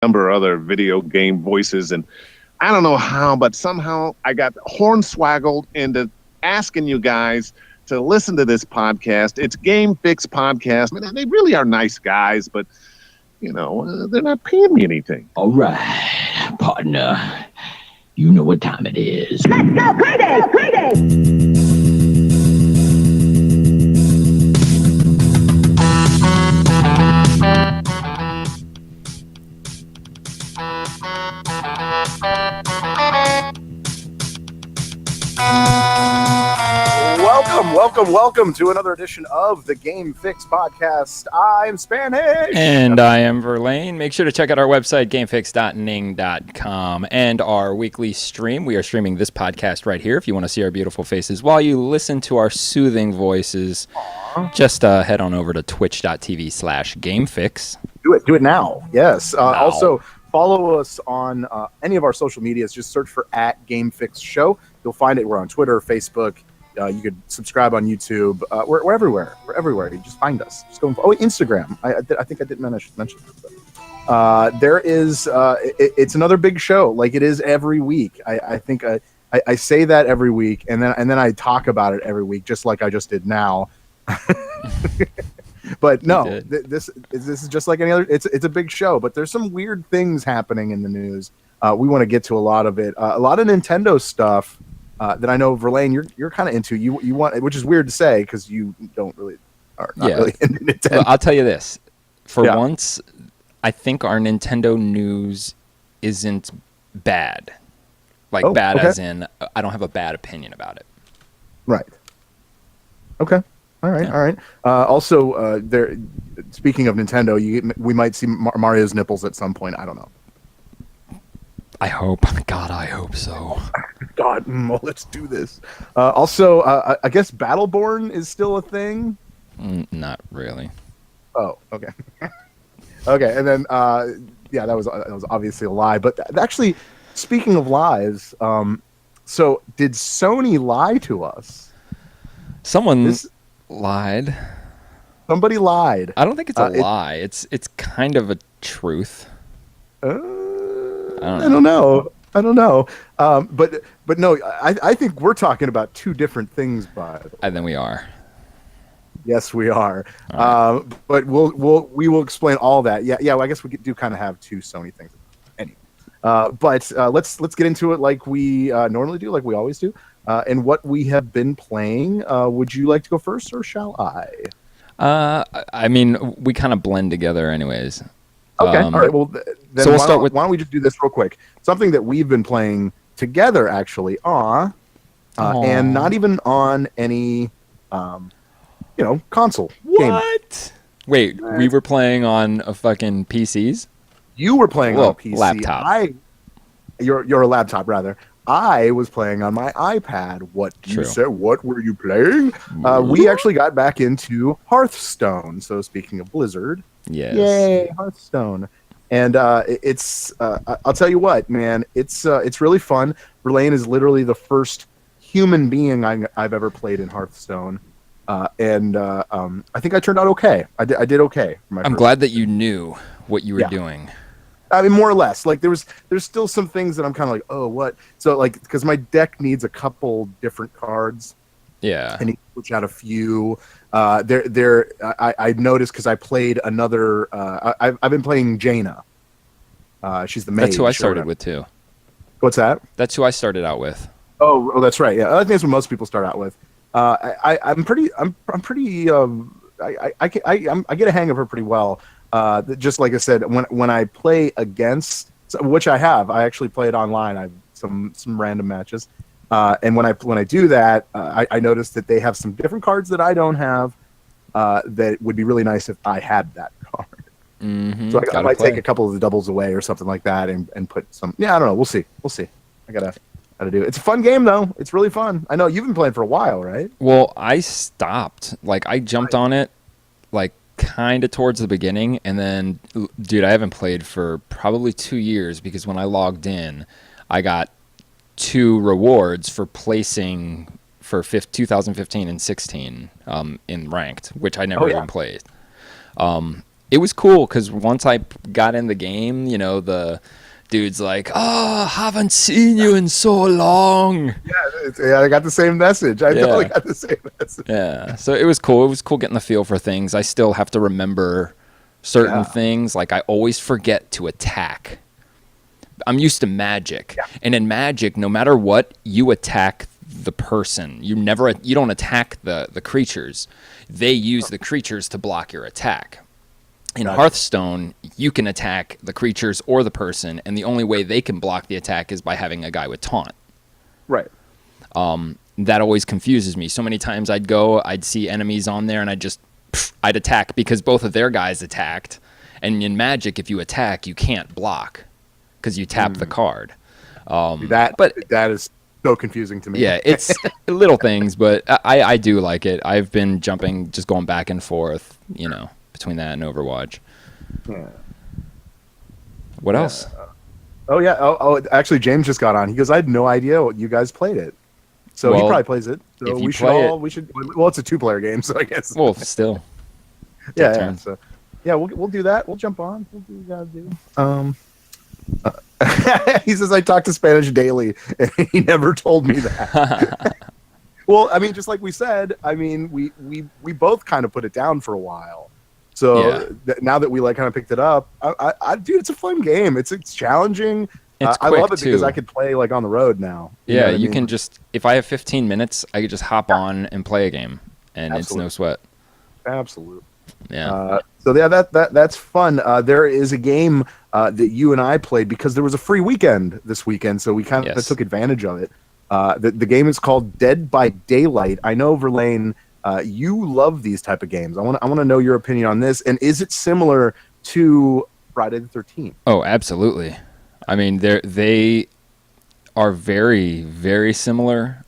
number of other video game voices, and I don't know how, but somehow I got hornswaggled into asking you guys to listen to this podcast. It's Game Fix Podcast. I mean, they really are nice guys, but they're not paying me anything. All right, partner. You know what time it is. Let's go, payday, payday! Welcome to another edition of the Game Fix Podcast. I'm Spanish. And I am Verlaine. Make sure to check out our website, gamefix.ning.com, and our weekly stream. We are streaming this podcast right here if you want to see our beautiful faces while you listen to our soothing voices. Aww. Just head on over to twitch.tv/gamefix. Do it now. Yes. Also, follow us on any of our social medias. Just search for @GameFixShow. You'll find it. We're on Twitter, Facebook. You could subscribe on YouTube. We're everywhere. We're everywhere. You just find us. Just go. Instagram. I think I didn't mention that. There is. It's another big show. Like it is every week. I think I say that every week, and then I talk about it every week, just like I just did now. But no, this is just like any other. It's a big show, but there's some weird things happening in the news. We want to get to a lot of it. A lot of Nintendo stuff. That I know, Verlaine, you're kind of into. You want, which is weird to say because you don't really are not really into Nintendo. Well, I'll tell you this: for once, I think our Nintendo news isn't bad. Like bad as in, I don't have a bad opinion about it. Right. Okay. All right. Yeah. All right. Also, there. Speaking of Nintendo, we might see Mario's nipples at some point. I don't know. I hope. God, I hope so. God, well, let's do this. Also, I guess Battleborn is still a thing. Not really. Oh, okay. Okay, and then that was obviously a lie. But actually, speaking of lies, so did Sony lie to us? Someone lied. Somebody lied. I don't think it's a lie. It's kind of a truth. I don't know. But no, I think we're talking about two different things, by the way. And then we are. Yes, we are. Right. But we will explain all that. Yeah. Well, I guess we do kind of have two Sony things. Anyway, but let's get into it like we normally do, like we always do, and what we have been playing. Would you like to go first, or shall I? I mean, we kind of blend together, anyways. Okay. All right. Well, then so we'll start with. Why don't we just do this real quick? Something that we've been playing together, actually. And not even on any, console. What? Game. Wait, we were playing on a fucking PCs. You were playing on a PC. Laptop. You're a laptop, rather. I was playing on my iPad. What you said? What were you playing? We actually got back into Hearthstone. So speaking of Blizzard. Yes. Yay, Hearthstone. And it's I'll tell you what, man, it's really fun. Verlaine is literally the first human being I've ever played in Hearthstone. And I think I turned out okay. I did okay. I'm glad that you knew what you were doing. I mean, more or less. Like there's still some things that I'm kind of like, oh, what? So like, because my deck needs a couple different cards. Yeah. I need to switch out a few. I noticed because I played another. I've been playing Jaina. She's the mage. That's who I started with too. What's that? That's who I started out with. Oh, that's right. Yeah, I think that's what most people start out with. I'm pretty. I get a hang of her pretty well. Just like I said, when I play against, which I actually played online. I have some random matches. And when I do that, I noticed that they have some different cards that I don't have. That would be really nice if I had that card. Mm-hmm. So I might take a couple of the doubles away or something like that, and put some. Yeah, I don't know. We'll see. I gotta do it. It's a fun game though. It's really fun. I know you've been playing for a while, right? Well, I stopped. Like I jumped on it, like kind of towards the beginning, and then, dude, I haven't played for probably 2 years because when I logged in, I got 2 rewards for placing for 2015 and 16 in ranked, which I never even played. it was cool because once I got in the game, you know, the dude's like, "Oh, haven't seen you in so long." Yeah, I got the same message. I totally got the same message. Yeah, so it was cool. It was cool getting the feel for things. I still have to remember certain things. Like I always forget to attack. I'm used to magic, and in magic, no matter what, you attack the person. You don't attack the creatures. They use the creatures to block your attack. In Hearthstone, you can attack the creatures or the person, and the only way they can block the attack is by having a guy with taunt. Right. That always confuses me. So many times I'd see enemies on there, and I'd attack because both of their guys attacked. And in Magic, if you attack, you can't block because you tap the card. That is so confusing to me. Yeah, it's little things, but I do like it. I've been just going back and forth, you know, between that and Overwatch. Yeah. What else? Actually, James just got on. He goes, I had no idea you guys played it. So he probably plays it. So if you play it, well, it's a 2-player game, so I guess. Well, still. Yeah. So, yeah, we'll do that. We'll jump on. We'll do what we gotta do. He says I talk to Spanish daily, and he never told me that. Well, I mean, just like we said, I mean, we both kind of put it down for a while. So now that we kind of picked it up, I dude, it's a fun game. It's challenging. I love it because I could play on the road now. Yeah, you can just, if I have 15 minutes, I could just hop on and play a game, and it's no sweat. Absolutely. Yeah. So yeah, that's fun. There is a game that you and I played because there was a free weekend this weekend, so we kind of took advantage of it. The game is called Dead by Daylight. I know, Verlaine, you love these type of games. I want to know your opinion on this. And is it similar to Friday the 13th? Oh, absolutely. I mean, they are very, very similar.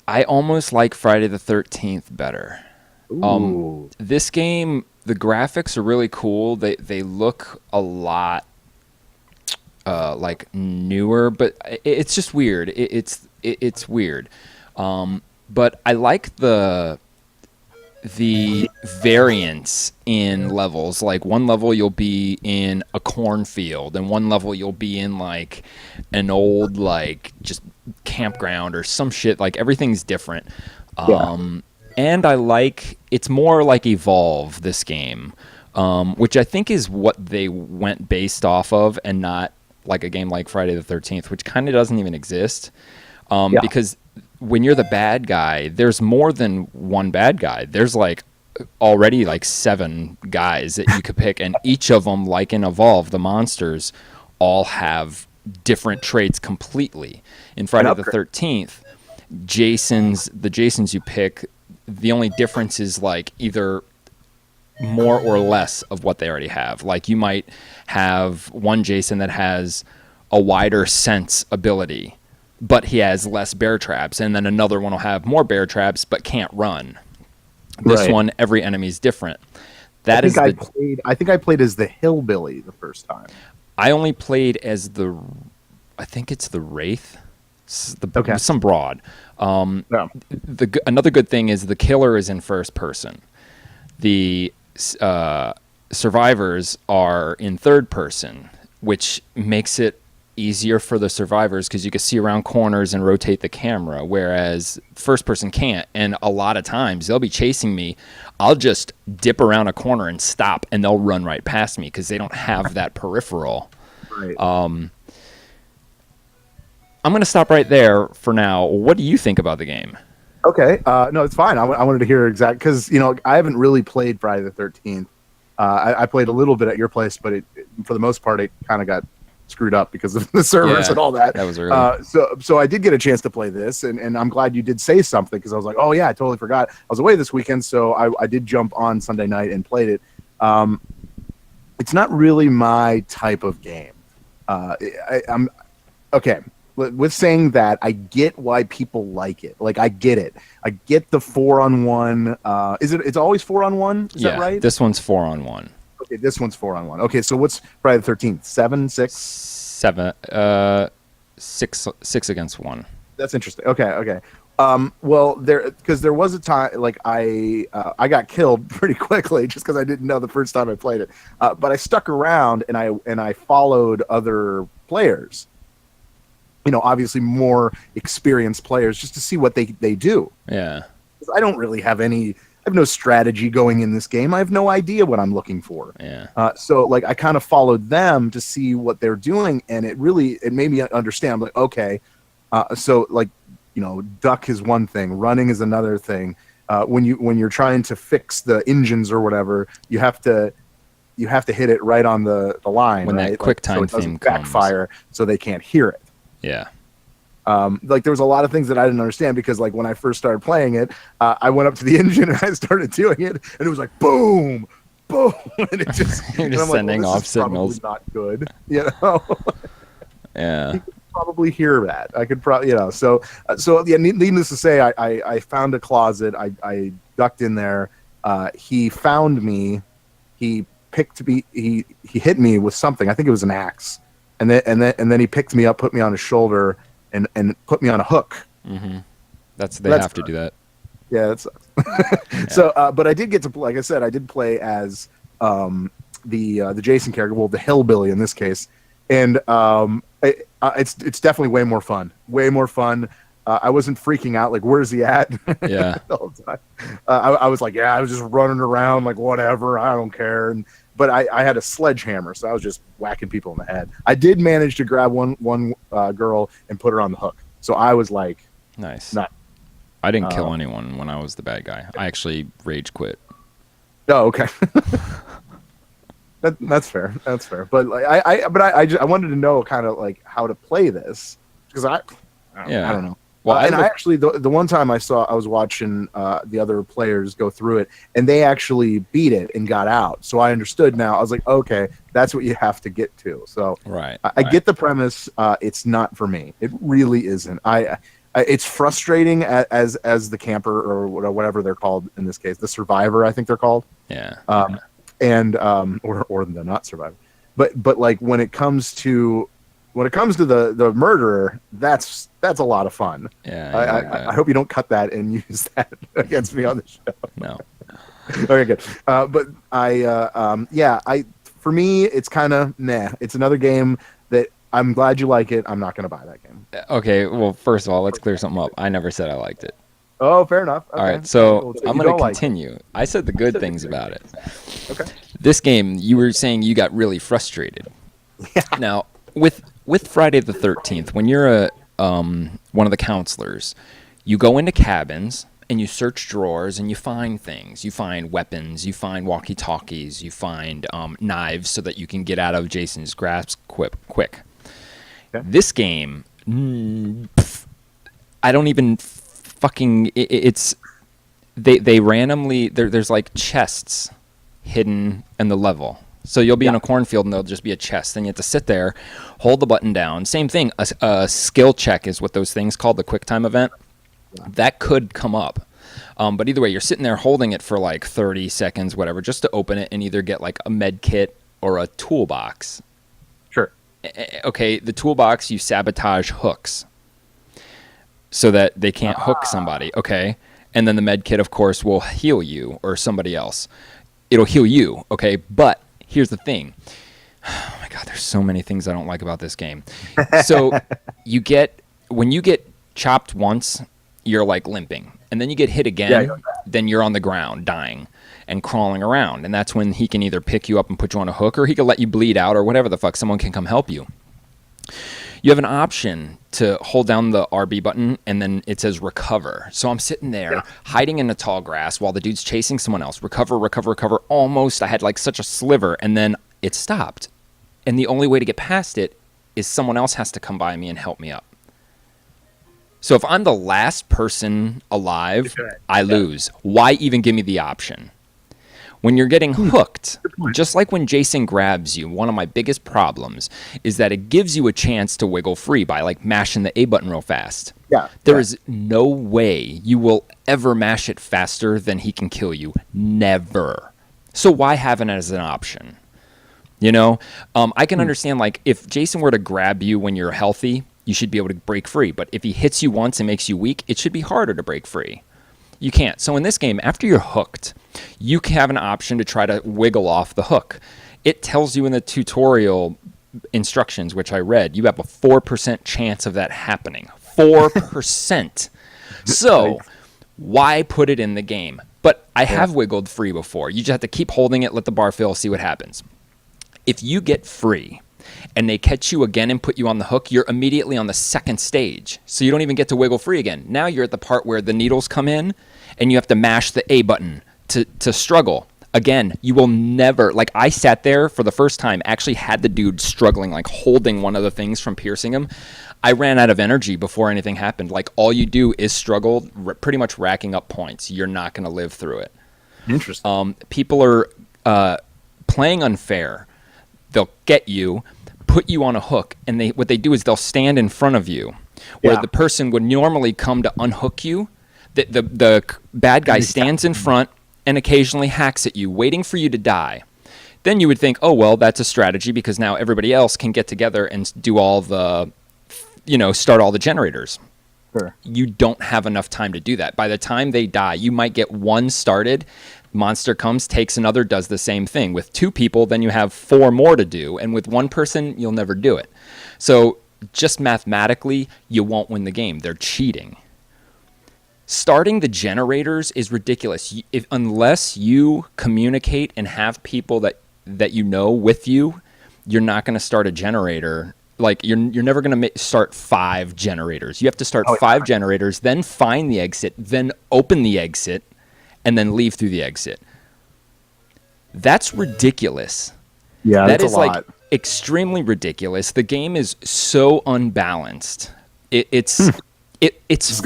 I almost like Friday the 13th better. This game, the graphics are really cool. They look a lot newer, but it's just weird. It's weird. But I like the variance in levels. Like one level you'll be in a cornfield, and one level you'll be in an old just campground or some shit. Like everything's different. And I like, it's more like Evolve, this game, which I think is what they went based off of, and not like a game like Friday the 13th, which kind of doesn't even exist. Because when you're the bad guy, there's more than one bad guy. There's already 7 guys that you could pick, and each of them, like in Evolve, the monsters all have different traits completely. In Friday the 13th, the Jasons you pick, the only difference is either more or less of what they already have. Like you might have one Jason that has a wider sense ability, but he has less bear traps, and then another one will have more bear traps but can't run. This one, every enemy's different. I think I played as the hillbilly the first time. I only played as I think it's the Wraith. Some broad. Another good thing is the killer is in first person. The survivors are in third person, which makes it easier for the survivors because you can see around corners and rotate the camera, whereas first person can't. And a lot of times they'll be chasing me. I'll just dip around a corner and stop, and they'll run right past me because they don't have that peripheral. Right. I'm going to stop right there for now. What do you think about the game? Okay. No, it's fine. I wanted to hear because, I haven't really played Friday the 13th. I played a little bit at your place, but for the most part, it kind of got screwed up because of the servers and all that. That was early. So I did get a chance to play this, and I'm glad you did say something because I was like, oh, yeah, I totally forgot. I was away this weekend, so I did jump on Sunday night and played it. It's not really my type of game. I'm okay. With saying that, I get why people like it. I get it. I get the 4-on-1. It's always 4-on-1? Is that right? This one's 4-on-1. Okay, this one's 4-on-1. Okay, so what's Friday the 13th? 7, 6? 7. 6 against 1. That's interesting. Okay. Well, there was a time like I got killed pretty quickly just because I didn't know the first time I played it. But I stuck around and I followed other players. Obviously more experienced players just to see what they do. Yeah. I don't really have I have no strategy going in this game. I have no idea what I'm looking for. Yeah. So like I kind of followed them to see what they're doing, and it made me understand. I'm like, okay, so like duck is one thing, running is another thing. When you're trying to fix the engines or whatever, you have to hit it right on the line when right? that quick time so it thing doesn't backfire, so they can't hear it. Yeah. Like there was a lot of things that I didn't understand because like when I first started playing it, I went up to the engine and I started doing it, and it was like boom, boom, and it just You're just sending off signals. Not good, Yeah. You could probably hear that. I could probably, So yeah. Needless to say, I found a closet. I ducked in there. He found me. He picked me. He hit me with something. I think it was an axe, and then he picked me up, put me on his shoulder, and put me on a hook. Mm-hmm. They have to do that. Yeah, that sucks. Yeah. So, but I did get to, like I said, I did play as the Jason character, well, the hillbilly in this case, and it's definitely way more fun. Way more fun. I wasn't freaking out like, where's he at? Yeah. The whole time. I was like, yeah, I was just running around like whatever, I don't care. But I had a sledgehammer, so I was just whacking people in the head. I did manage to grab one girl and put her on the hook. So I was like, nice. Not. I didn't kill anyone when I was the bad guy. I actually rage quit. Oh, okay. That's fair. That's fair. But like, I wanted to know kind of like how to play this because I don't know. Well, I actually the one time I was watching the other players go through it, and they actually beat it and got out. So I understood now. I was like, okay, that's what you have to get to. So right. I get the premise. It's not for me. It really isn't. It's frustrating as the camper or whatever they're called in this case, the survivor. I think they're called. Yeah. And or the not survivor. But like when it comes to the murderer, that's a lot of fun. Yeah. I hope you don't cut that and use that against me on the show. No. Okay, good. But for me, it's kind of nah. It's another game that I'm glad you like it. I'm not going to buy that game. Okay. Well, first of all, let's clear something up. I never said I liked it. Oh, fair enough. Okay. All right, so I'm going to like continue. I said the good things about it. Okay. This game, you were saying you got really frustrated. Yeah. Now, with Friday the 13th, when you're one of the counselors, you go into cabins and you search drawers and you find things. You find weapons, you find walkie-talkies, you find knives so that you can get out of Jason's grasp quick. Okay. This game, I don't even fucking... It's... They randomly... There's like chests hidden in the level. So you'll be in a cornfield and there'll just be a chest. Then you have to sit there, hold the button down. Same thing. A skill check is what those things called, the quick time event. Yeah. That could come up. But either way, you're sitting there holding it for like 30 seconds, whatever, just to open it and either get like a med kit or a toolbox. Sure. Okay, the toolbox, you sabotage hooks so that they can't hook somebody. Okay. And then the med kit, of course, will heal you or somebody else. It'll heal you. Okay. But here's the thing. Oh my God, there's so many things I don't like about this game. So when you get chopped once, you're like limping. And then you get hit again, then you're on the ground dying and crawling around. And that's when he can either pick you up and put you on a hook, or he can let you bleed out, or whatever the fuck. Someone can come help you. You have an option to hold down the RB button, and then it says recover. So I'm sitting there hiding in the tall grass while the dude's chasing someone else. Recover. Almost. I had like such a sliver, and then it stopped. And the only way to get past it is someone else has to come by me and help me up. So if I'm the last person alive, I lose. Why even give me the option? When you're getting hooked, just like when Jason grabs you, one of my biggest problems is that it gives you a chance to wiggle free by like mashing the A button real fast. Yeah. There is no way you will ever mash it faster than he can kill you. Never. So why have it as an option? You know, I can understand like if Jason were to grab you when you're healthy you should be able to break free. But if he hits you once and makes you weak, it should be harder to break free. You can't. So in this game, after you're hooked, you can have an option to try to wiggle off the hook. It tells you in the tutorial instructions, which I read, you have a 4% chance of that happening. 4%. So why put it in the game? But I have wiggled free before. You just have to keep holding it, let the bar fill, see what happens. If you get free and they catch you again and put you on the hook, you're immediately on the second stage. So you don't even get to wiggle free again. Now you're at the part where the needles come in and you have to mash the A button to struggle. Again, you will never, like I sat there for the first time, actually had the dude struggling, like holding one of the things from piercing him. I ran out of energy before anything happened. Like all you do is struggle, pretty much racking up points. You're not going to live through it. Interesting. People are playing unfair. They'll get you, put you on a hook, and what they do is they'll stand in front of you, where the person would normally come to unhook you. The bad guy stands in front and occasionally hacks at you, waiting for you to die. Then you would think, oh, well, that's a strategy because now everybody else can get together and do all the, start all the generators. Sure. You don't have enough time to do that. By the time they die, you might get one started. Monster comes, takes another, does the same thing. With 2 people, then you have 4 more to do. And with 1 person, you'll never do it. So just mathematically, you won't win the game. They're cheating. Starting the generators is ridiculous. Unless you communicate and have people that you know with you, you're not going to start a generator. Like you're never going to start 5 generators. You have to start 5 generators, then find the exit, then open the exit, and then leave through the exit. That's ridiculous. Yeah, that is a lot. like extremely ridiculous. The game is so unbalanced. It's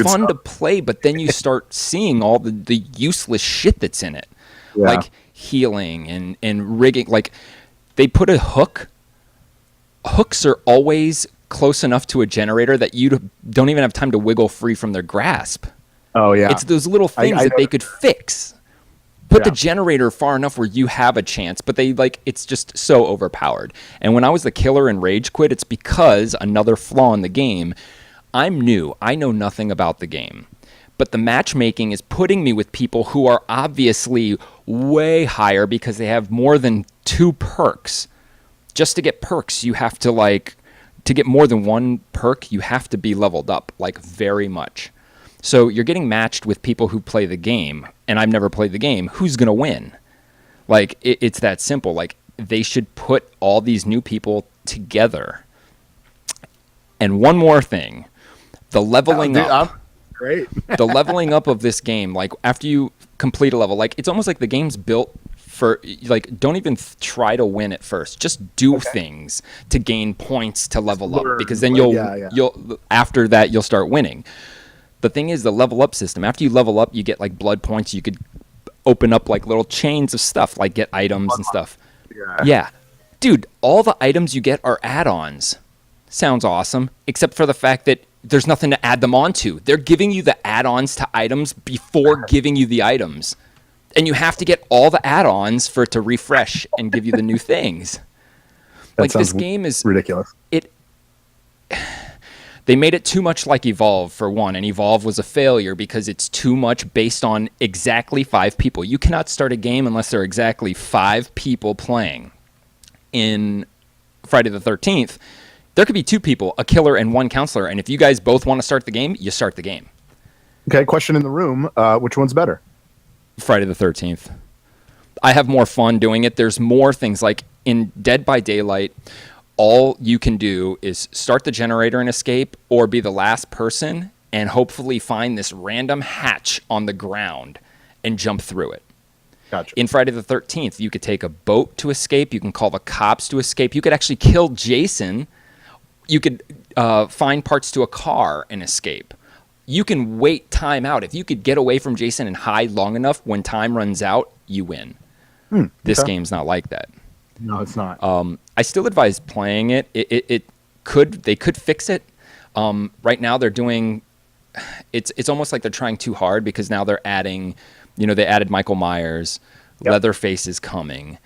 fun to play, but then you start seeing all the useless shit that's in it. Yeah. Like healing and rigging. Like they put a hook. Hooks are always close enough to a generator that you don't even have time to wiggle free from their grasp. Oh, yeah. It's those little things that they could fix. Put the generator far enough where you have a chance, but it's just so overpowered. And when I was the killer in Rage Quit, it's because another flaw in the game. I'm new. I know nothing about the game. But the matchmaking is putting me with people who are obviously way higher because they have more than 2 perks. Just to get perks, you have to to get more than 1 perk, you have to be leveled up, very much. So you're getting matched with people who play the game, and I've never played the game. Who's going to win? It's that simple. They should put all these new people together. And one more thing. The leveling up. Great. The leveling up of this game, after you complete a level, it's almost like the game's built for, don't even try to win at first. Just do things to gain points to level up, because then you'll after that you'll start winning. The thing is, the level up system, after you level up, you get blood points. You could open up little chains of stuff, get items and stuff. Yeah. Dude, all the items you get are add-ons. Sounds awesome, except for the fact that there's nothing to add them onto. They're giving you the add-ons to items before giving you the items. And you have to get all the add-ons for it to refresh and give you the new things. This game is ridiculous. They made it too much like Evolve, for one, and Evolve was a failure because it's too much based on exactly 5 people. You cannot start a game unless there are exactly 5 people playing. In Friday the 13th, there could be 2 people, a killer and 1 counselor, and if you guys both want to start the game, you start the game. Okay, question in the room. Which one's better? Friday the 13th. I have more fun doing it. There's more things, in Dead by Daylight, all you can do is start the generator and escape, or be the last person and hopefully find this random hatch on the ground and jump through it. Gotcha. In Friday the 13th, you could take a boat to escape. You can call the cops to escape. You could actually kill Jason. You could find parts to a car and escape. You can wait time out. If you could get away from Jason and hide long enough, when time runs out, you win. This game's not like that. No, it's not. I still advise playing it. They could fix it. Right now they're doing, it's almost like they're trying too hard, because now they're adding, they added Michael Myers, Leatherface is coming.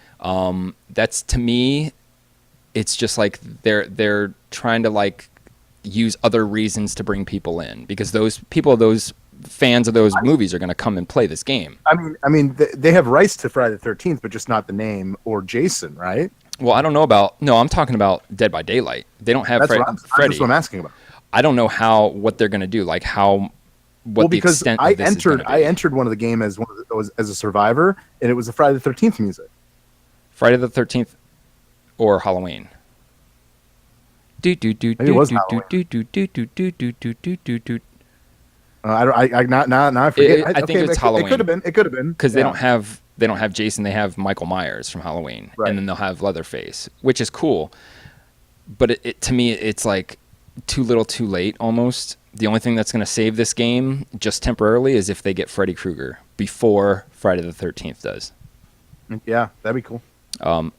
That's, to me, it's just they're trying to use other reasons to bring people in, because those fans of those movies are going to come and play this game. They have rights to Friday the 13th, but just not the name or Jason, right? Well, I don't know about. No, I'm talking about Dead by Daylight. They don't have Freddy. That's what I'm asking about. I don't know what they're going to do, like what the extent of this is going to be. I entered one of the game as a survivor, and it was the Friday the 13th music. Friday the 13th or Halloween. Maybe it was I forget. I think it's Halloween. It could have been because they don't have Jason. They have Michael Myers from Halloween, and then they'll have Leatherface, which is cool. But it to me, it's like too little, too late. Almost the only thing that's going to save this game, just temporarily, is if they get Freddy Krueger before Friday the 13th does. Yeah, that'd be cool.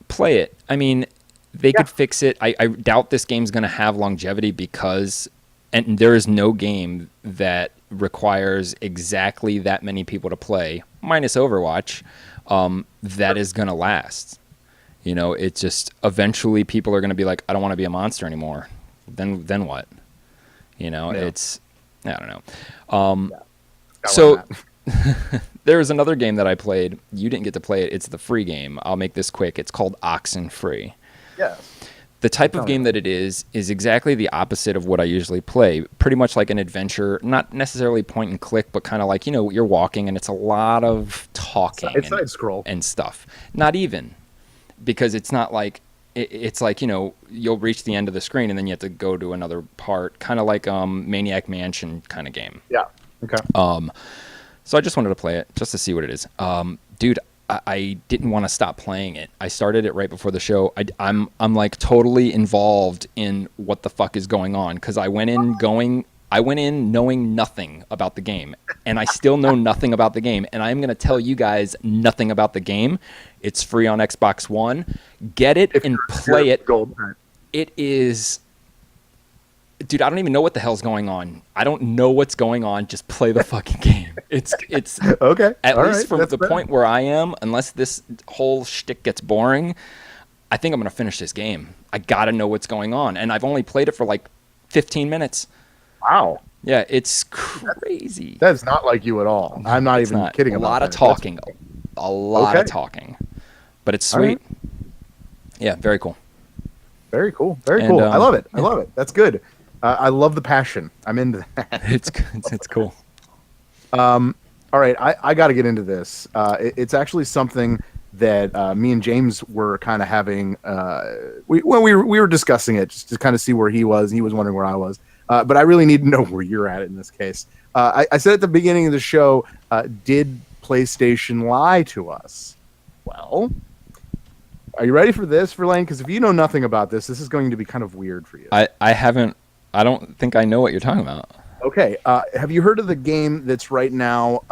Play it. I mean, they could fix it. I doubt this game's going to have longevity because, and there is no game that requires exactly that many people to play, minus Overwatch, that is going to last. You know, it's just eventually people are going to be like, I don't want to be a monster anymore. Then what? You know, it's, I don't know. So there's another game that I played. You didn't get to play it. It's the free game. I'll make this quick. It's called Oxenfree. Yes. The type of game that it is exactly the opposite of what I usually play. Pretty much like an adventure, not necessarily point and click, but kind of like, you know, you're walking and it's a lot of talking side scroll and stuff. Not even, because it's not like, it's like, you know, you'll reach the end of the screen and then you have to go to another part, kind of like Maniac Mansion kind of game. Yeah. Okay. So I just wanted to play it just to see what it is. Dude, I didn't want to stop playing it. I started it right before the show. I'm like totally involved in what the fuck is going on, because I went in knowing nothing about the game, and I still know nothing about the game, and I'm going to tell you guys nothing about the game. It's free on Xbox One. Get it and play it. It is... Dude, I don't even know what the hell's going on. I don't know what's going on. Just play the fucking game. It's okay. At least from the point where I am, unless this whole shtick gets boring, I think I'm going to finish this game. I got to know what's going on. And I've only played it for like 15 minutes. Wow. Yeah, it's crazy. That's not like you at all. I'm not even kidding about that. A lot of talking. A lot of talking. But it's sweet. Right. Yeah, very cool. Very cool. Very cool. I love it. I love it. That's good. I love the passion. I'm into that. It's cool. All right, I got to get into this. It's actually something that me and James were kind of having. We were discussing it just to kind of see where he was. He was wondering where I was. But I really need to know where you're at in this case. I said at the beginning of the show, did PlayStation lie to us? Well, are you ready for this, Verlaine? Because if you know nothing about this is going to be kind of weird for you. I don't think I know what you're talking about. Okay. Have you heard of the game that's right now?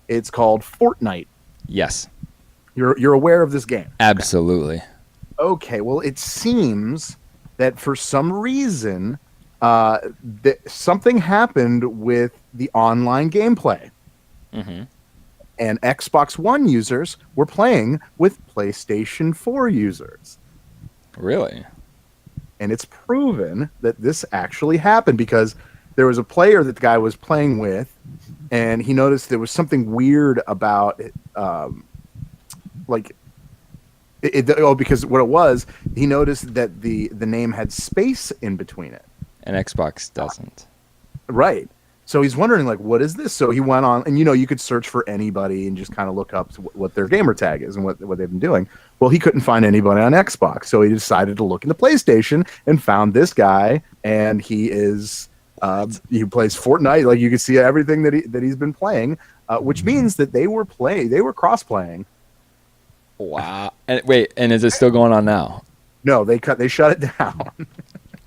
It's called Fortnite. Yes. You're aware of this game? Absolutely. Okay. Well, it seems that for some reason, something happened with the online gameplay. Mm-hmm. And Xbox One users were playing with PlayStation 4 users. Really? And it's proven that this actually happened because there was a player that the guy was playing with, and he noticed there was something weird about it. Because what it was, he noticed that the name had space in between it. And Xbox doesn't. Right. So he's wondering, like, what is this? So he went on, and, you could search for anybody and just kind of look up what their gamer tag is and what they've been doing. Well, he couldn't find anybody on Xbox, so he decided to look in the PlayStation and found this guy, and he is he plays Fortnite. Like, you can see everything that he's been playing, which means that they were cross-playing. Wow. And wait, and is it still going on now? No, they shut it down.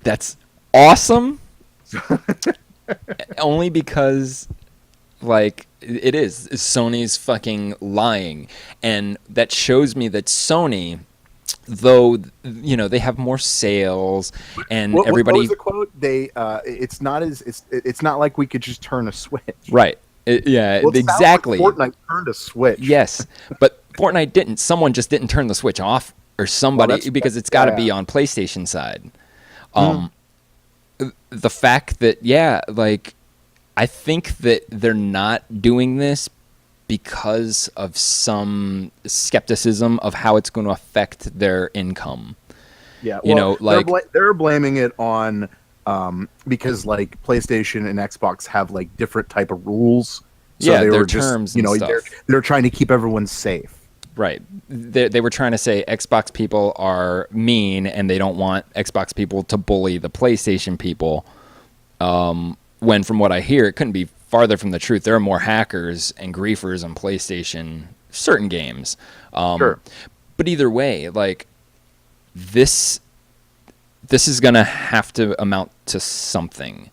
That's awesome. Only because, like, it is Sony's fucking lying, and that shows me that Sony, though, they have more sales and everybody. What was the quote? It's not like we could just turn a switch. Right. Exactly. Like Fortnite turned a switch. Yes, but Fortnite didn't. Someone just didn't turn the switch off, or somebody, because it's got to be on PlayStation side. the fact that, like, I think that they're not doing this because of some skepticism of how it's going to affect their income. Yeah, you know, like they're blaming it on because like PlayStation and Xbox have like different type of rules. So they their were just, terms, you know, and stuff. they're trying to keep everyone safe. Right. They were trying to say Xbox people are mean and they don't want Xbox people to bully the PlayStation people. When from what I hear, it couldn't be farther from the truth. There are more hackers and griefers on PlayStation, certain games. Sure. But either way, like this is going to have to amount to something.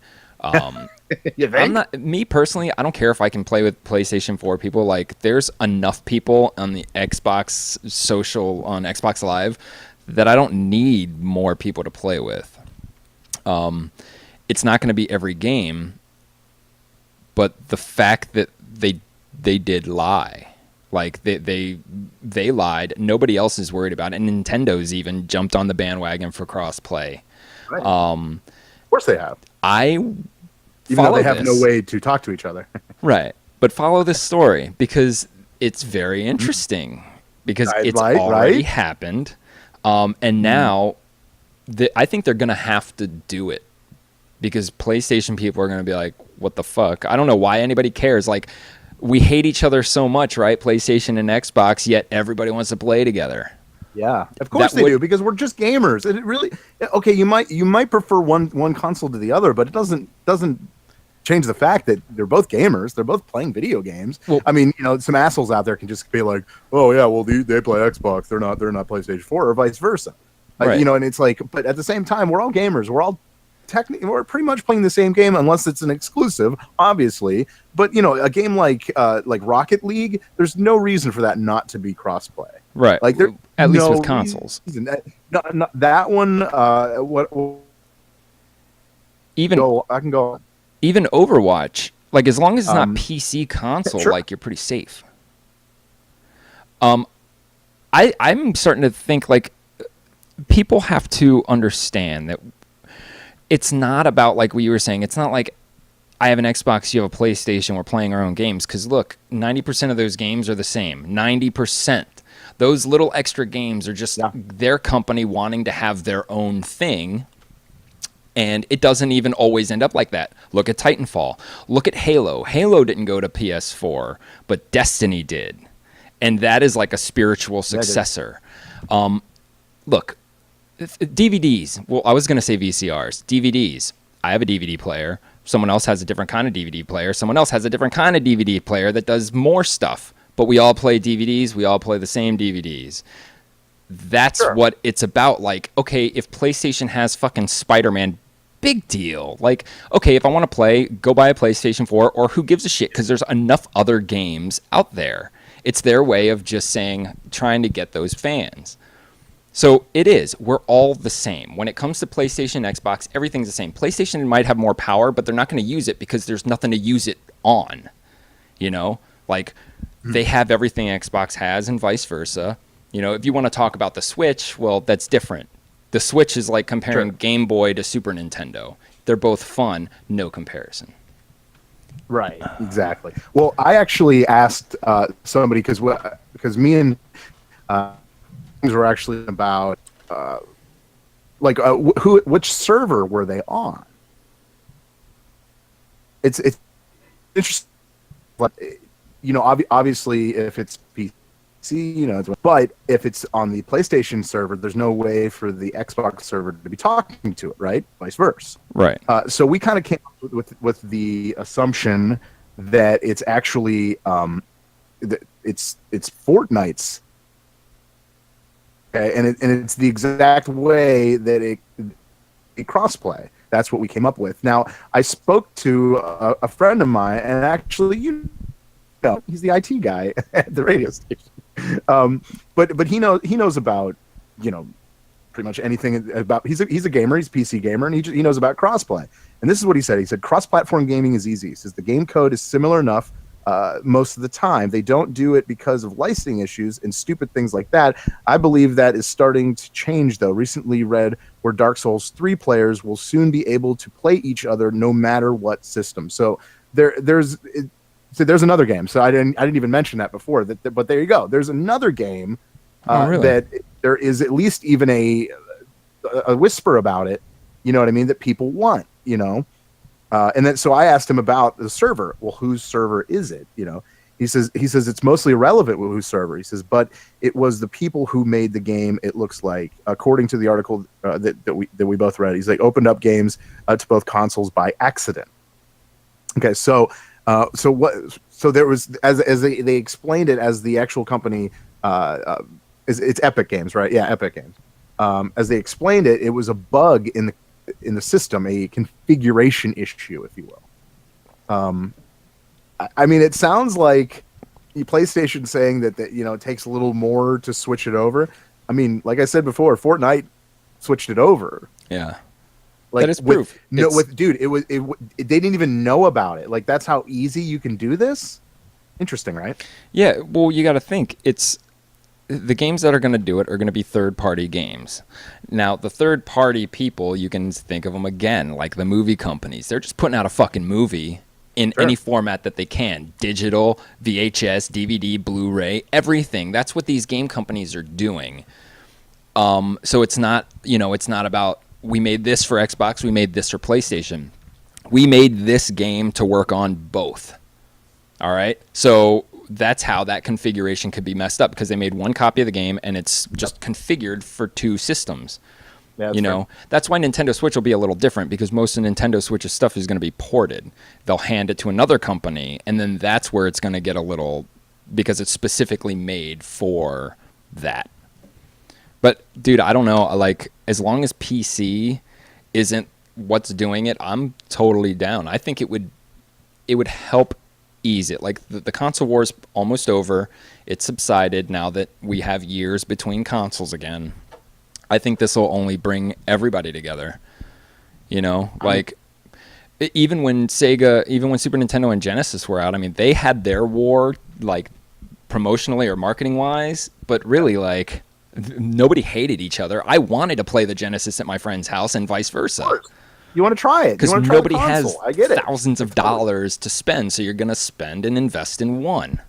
You think? Me personally, I don't care if I can play with PlayStation 4 people. Like, there's enough people on the Xbox social on Xbox Live that I don't need more people to play with. It's not going to be every game, but the fact that they did lie, like they lied. Nobody else is worried about it. And Nintendo's even jumped on the bandwagon for crossplay. Right. Of course they have. Even though they have no way to talk to each other. Right. But follow this story because it's very interesting because it's already happened. And now I think they're going to have to do it because PlayStation people are going to be like, what the fuck? I don't know why anybody cares. Like, we hate each other so much, right? PlayStation and Xbox, yet everybody wants to play together. Yeah, of course they do, because we're just gamers. And it really, okay, you might prefer one console to the other, but it doesn't change the fact that they're both gamers. They're both playing video games. Well, I mean, you know, some assholes out there can just be like, oh yeah, well they play Xbox, they're not PlayStation 4, or vice versa. Right. You know, and it's like, but at the same time, we're all gamers. We're pretty much playing the same game unless it's an exclusive, obviously. But you know, a game like Rocket League, there's no reason for that not to be crossplay. Right. Like there, at least with consoles. Not that one. I can go. Even Overwatch, like as long as it's not PC console, sure. like you're pretty safe. I'm starting to think like people have to understand that it's not about, like what you were saying, it's not like I have an Xbox, you have a PlayStation, we're playing our own games. Because look, 90% of those games are the same. 90%. Those little extra games are just their company wanting to have their own thing. And it doesn't even always end up like that. Look at Titanfall. Look at Halo. Halo didn't go to PS4, but Destiny did. And that is like a spiritual successor. Look, DVDs. Well, I was going to say VCRs. DVDs. I have a DVD player. Someone else has a different kind of DVD player. Someone else has a different kind of DVD player that does more stuff. But we all play DVDs. We all play the same DVDs. That's what it's about. Like, okay, if PlayStation has fucking Spider-Man, big deal. Like, okay, if I want to play, go buy a PlayStation 4, or who gives a shit? Because there's enough other games out there. It's their way of just trying to get those fans. So it is. We're all the same. When it comes to PlayStation, Xbox, everything's the same. PlayStation might have more power, but they're not going to use it because there's nothing to use it on. You know? Like, they have everything Xbox has and vice versa. You know, if you want to talk about the Switch, well, that's different. The Switch is like comparing Game Boy to Super Nintendo. They're both fun, no comparison. Right, exactly. Well, I actually asked somebody because me and things were actually about which server were they on? It's interesting. You know, obviously, if it's PC, you know, but if it's on the PlayStation server, there's no way for the Xbox server to be talking to it, right? Vice versa. Right. So we kind of came up with the assumption that it's actually it's Fortnite's, okay, and it's the exact way that it crossplay. That's what we came up with. Now, I spoke to a friend of mine, and actually, he's the IT guy at the radio station. But he knows about, you know, pretty much anything about. He's a gamer. He's a PC gamer, and he knows about crossplay. And this is what he said. He said cross-platform gaming is easy. He says the game code is similar enough most of the time. They don't do it because of licensing issues and stupid things like that. I believe that is starting to change, though. Recently read where Dark Souls 3 players will soon be able to play each other no matter what system. So there's another game. So I didn't even mention that before. But there you go. There's another game really? that there is at least even a whisper about it. You know what I mean? That people want. You know. And then, so I asked him about the server. Well, whose server is it? You know, he says it's mostly irrelevant with whose server. He says, but it was the people who made the game. It looks like, according to the article that we both read, he's like opened up games to both consoles by accident. Okay, so there was as they explained it as the actual company. It's Epic Games, right? Yeah, Epic Games. As they explained it, it was a bug in the system, a configuration issue, if you will. I mean, it sounds like PlayStation saying that it takes a little more to switch it over. I mean, like I said before, Fortnite switched it over. Yeah, like that is proof. They didn't even know about it. Like, that's how easy you can do this. Interesting, right? Yeah. Well, you got to think the games that are going to do it are going to be third-party games. Now, the third-party people, you can think of them again, like the movie companies. They're just putting out a fucking movie in any format that they can. Digital, VHS, DVD, Blu-ray, everything. That's what these game companies are doing. So it's not, it's not about, we made this for Xbox, we made this for PlayStation. We made this game to work on both. All right? So that's how that configuration could be messed up, because they made one copy of the game and it's just configured for two systems. Yeah, that's why Nintendo Switch will be a little different, because most of Nintendo Switch's stuff is going to be ported. They'll hand it to another company, and then that's where it's going to get a little, because it's specifically made for that. But dude, I don't know, like, as long as PC isn't what's doing it, I'm totally down. I think it would help ease it. Like, the console war is almost over. It's subsided now that we have years between consoles again. I think this will only bring everybody together. Like, even when Super Nintendo and Genesis were out, I mean, they had their war, like, promotionally or marketing wise, but really, like, nobody hated each other. I wanted to play the Genesis at my friend's house and vice versa. You want to try it because nobody has thousands of dollars to spend, so you're going to spend and invest in one.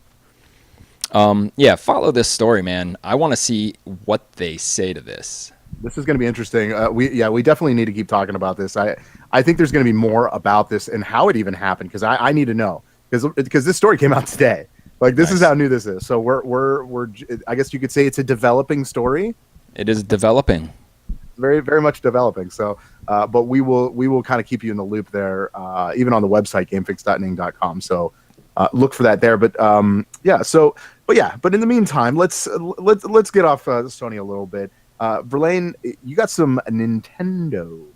Follow this story, man. I want to see what they say to this. This is going to be interesting. We definitely need to keep talking about this. I think there's going to be more about this and how it even happened, because I need to know, because this story came out today. Like, this is how new this is. So we're I guess you could say it's a developing story. It is developing. Very, very much developing. So, but we will kind of keep you in the loop there, even on the website gamefix.ning.com. So look for that there. But but in the meantime, let's get off Sony a little bit. Verlaine, you got some Nintendo.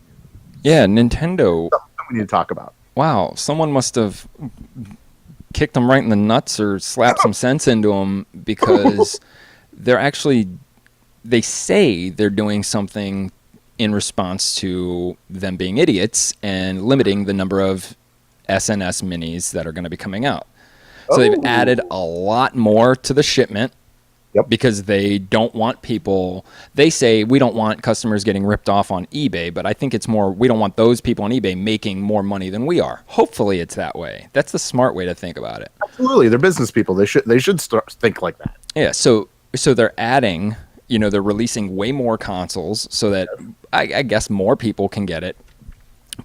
Yeah, Nintendo. Something we need to talk about. Wow, someone must have kicked them right in the nuts or slapped some sense into them, because they say they're doing something in response to them being idiots and limiting the number of SNS minis that are going to be coming out. So they've added a lot more to the shipment. Yep. Because they don't want people, they say we don't want customers getting ripped off on eBay, but I think it's more, we don't want those people on eBay making more money than we are. Hopefully it's that way. That's the smart way to think about it. Absolutely. They're business people. They should start think like that. Yeah. So they're adding, they're releasing way more consoles so that I guess more people can get it.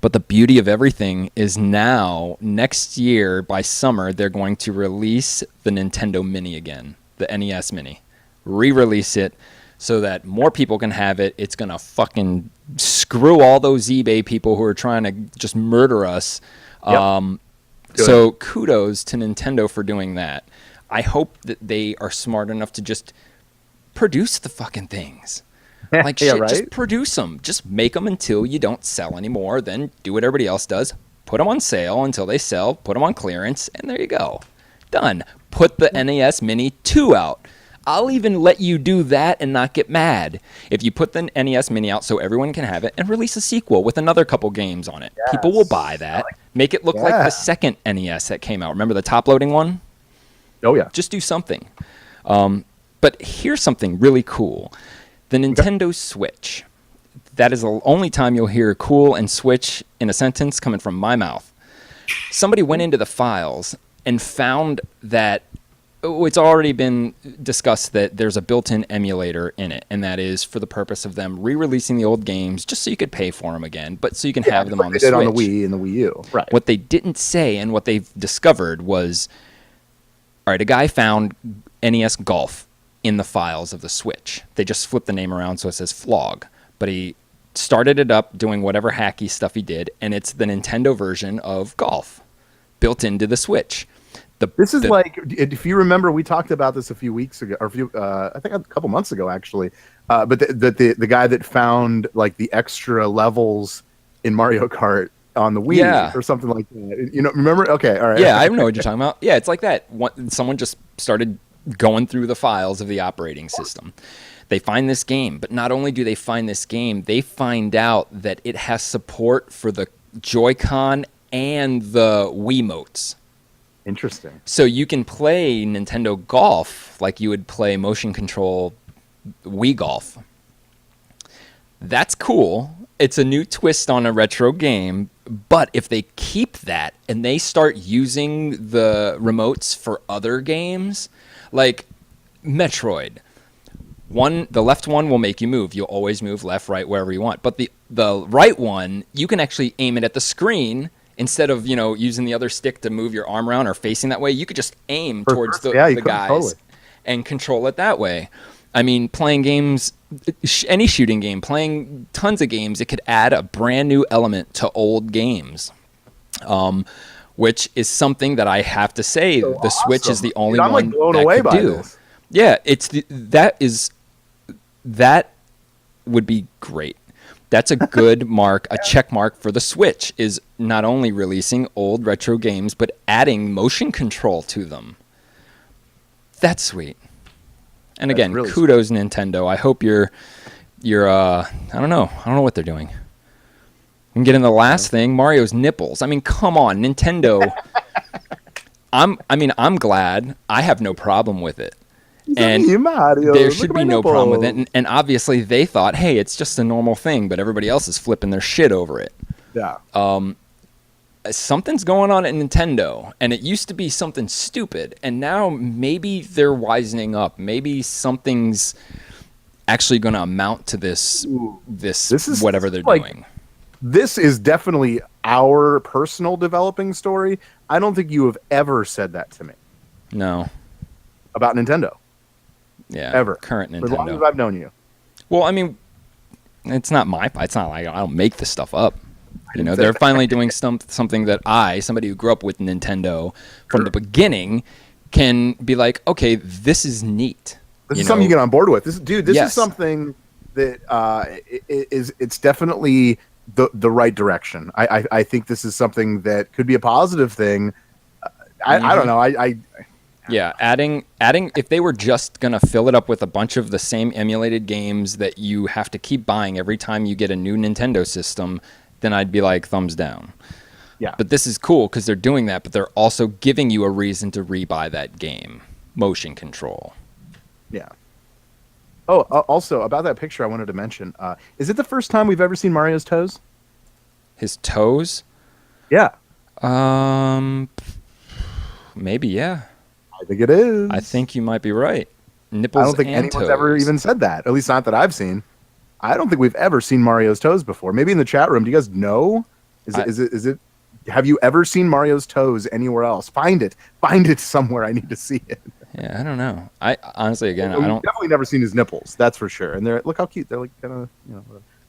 But the beauty of everything is now, next year by summer, they're going to release the Nintendo Mini again. The NES Mini, re-release it so that more people can have it. It's gonna fucking screw all those eBay people who are trying to just murder us. So kudos to Nintendo for doing that. I hope that they are smart enough to just produce the fucking things. Like, shit, right? Just produce them. Just make them until you don't sell anymore. Then do what everybody else does. Put them on sale until they sell. Put them on clearance, and there you go. Done. Put the NES Mini 2 out. I'll even let you do that and not get mad. If you put the NES Mini out so everyone can have it, and release a sequel with another couple games on it. Yes. People will buy that. Make it look like the second NES that came out. Remember the top-loading one? Oh yeah. Just do something. But here's something really cool. The Nintendo Switch. That is the only time you'll hear cool and Switch in a sentence coming from my mouth. Somebody went into the files and found that it's already been discussed that there's a built-in emulator in it, and that is for the purpose of them re-releasing the old games just so you could pay for them again, but so you can have them on the Switch. On the Wii and the Wii U. Right. What they didn't say and what they've discovered was, all right, a guy found NES Golf in the files of the Switch. They just flipped the name around so it says Flog, but he started it up doing whatever hacky stuff he did, and it's the Nintendo version of Golf built into the Switch. This is like, if you remember, we talked about this a few weeks ago, or I think a couple months ago, actually. But the guy that found like the extra levels in Mario Kart on the Wii or something like that. You know, remember? Okay, all right. Yeah, I know what you're talking about. Yeah, it's like that. Someone just started going through the files of the operating system. They find this game, but not only do they find this game, they find out that it has support for the Joy-Con and the Wiimotes. Interesting. So you can play Nintendo Golf like you would play motion control Wii Golf. That's cool. It's a new twist on a retro game, but if they keep that and they start using the remotes for other games, like Metroid, the left one will make you move. You'll always move left, right, wherever you want. But the right one, you can actually aim it at the screen. Instead of, using the other stick to move your arm around or facing that way, you could just aim towards the guys and control it that way. I mean, playing games, any shooting game, playing tons of games, it could add a brand new element to old games, which is something that I have to say the Switch is the only one like blown that away could by do. This. Yeah, that would be great. That's a good mark, a check mark for the Switch, is not only releasing old retro games, but adding motion control to them. That's sweet. And again, really kudos Nintendo. I hope you're I don't know what they're doing. And get in the last thing, Mario's nipples. I mean, come on, Nintendo. I'm glad. I have no problem with it. And there should be no problem with it. And obviously they thought, hey, it's just a normal thing, but everybody else is flipping their shit over it. Yeah. Something's going on at Nintendo, and it used to be something stupid, and now maybe they're wisening up. Maybe something's actually going to amount to this is whatever they're doing. This is definitely our personal developing story. I don't think you have ever said that to me. No. About Nintendo. Yeah, ever. Current Nintendo. As long as I've known you. Well, I mean, it's not like I don't make this stuff up. They're finally doing something that somebody who grew up with Nintendo from the beginning, can be like, okay, this is neat. This is something you get on board with. This is something that it's definitely the right direction. I think this is something that could be a positive thing. I don't know. Yeah, adding if they were just going to fill it up with a bunch of the same emulated games that you have to keep buying every time you get a new Nintendo system, then I'd be like, thumbs down. Yeah. But this is cool because they're doing that, but they're also giving you a reason to rebuy that game. Motion control. Yeah. Oh, also, about that picture I wanted to mention, is it the first time we've ever seen Mario's toes? His toes? Yeah. Maybe, yeah. I think it is. I think you might be right. Nipples. I don't think anyone's ever even said that. At least not that I've seen. I don't think we've ever seen Mario's toes before. Maybe in the chat room. Do you guys know? Is it? Have you ever seen Mario's toes anywhere else? Find it somewhere. I need to see it. Yeah, I don't know. I honestly, again, We've I don't. definitely never seen his nipples. That's for sure. And look how cute. They're like kind of,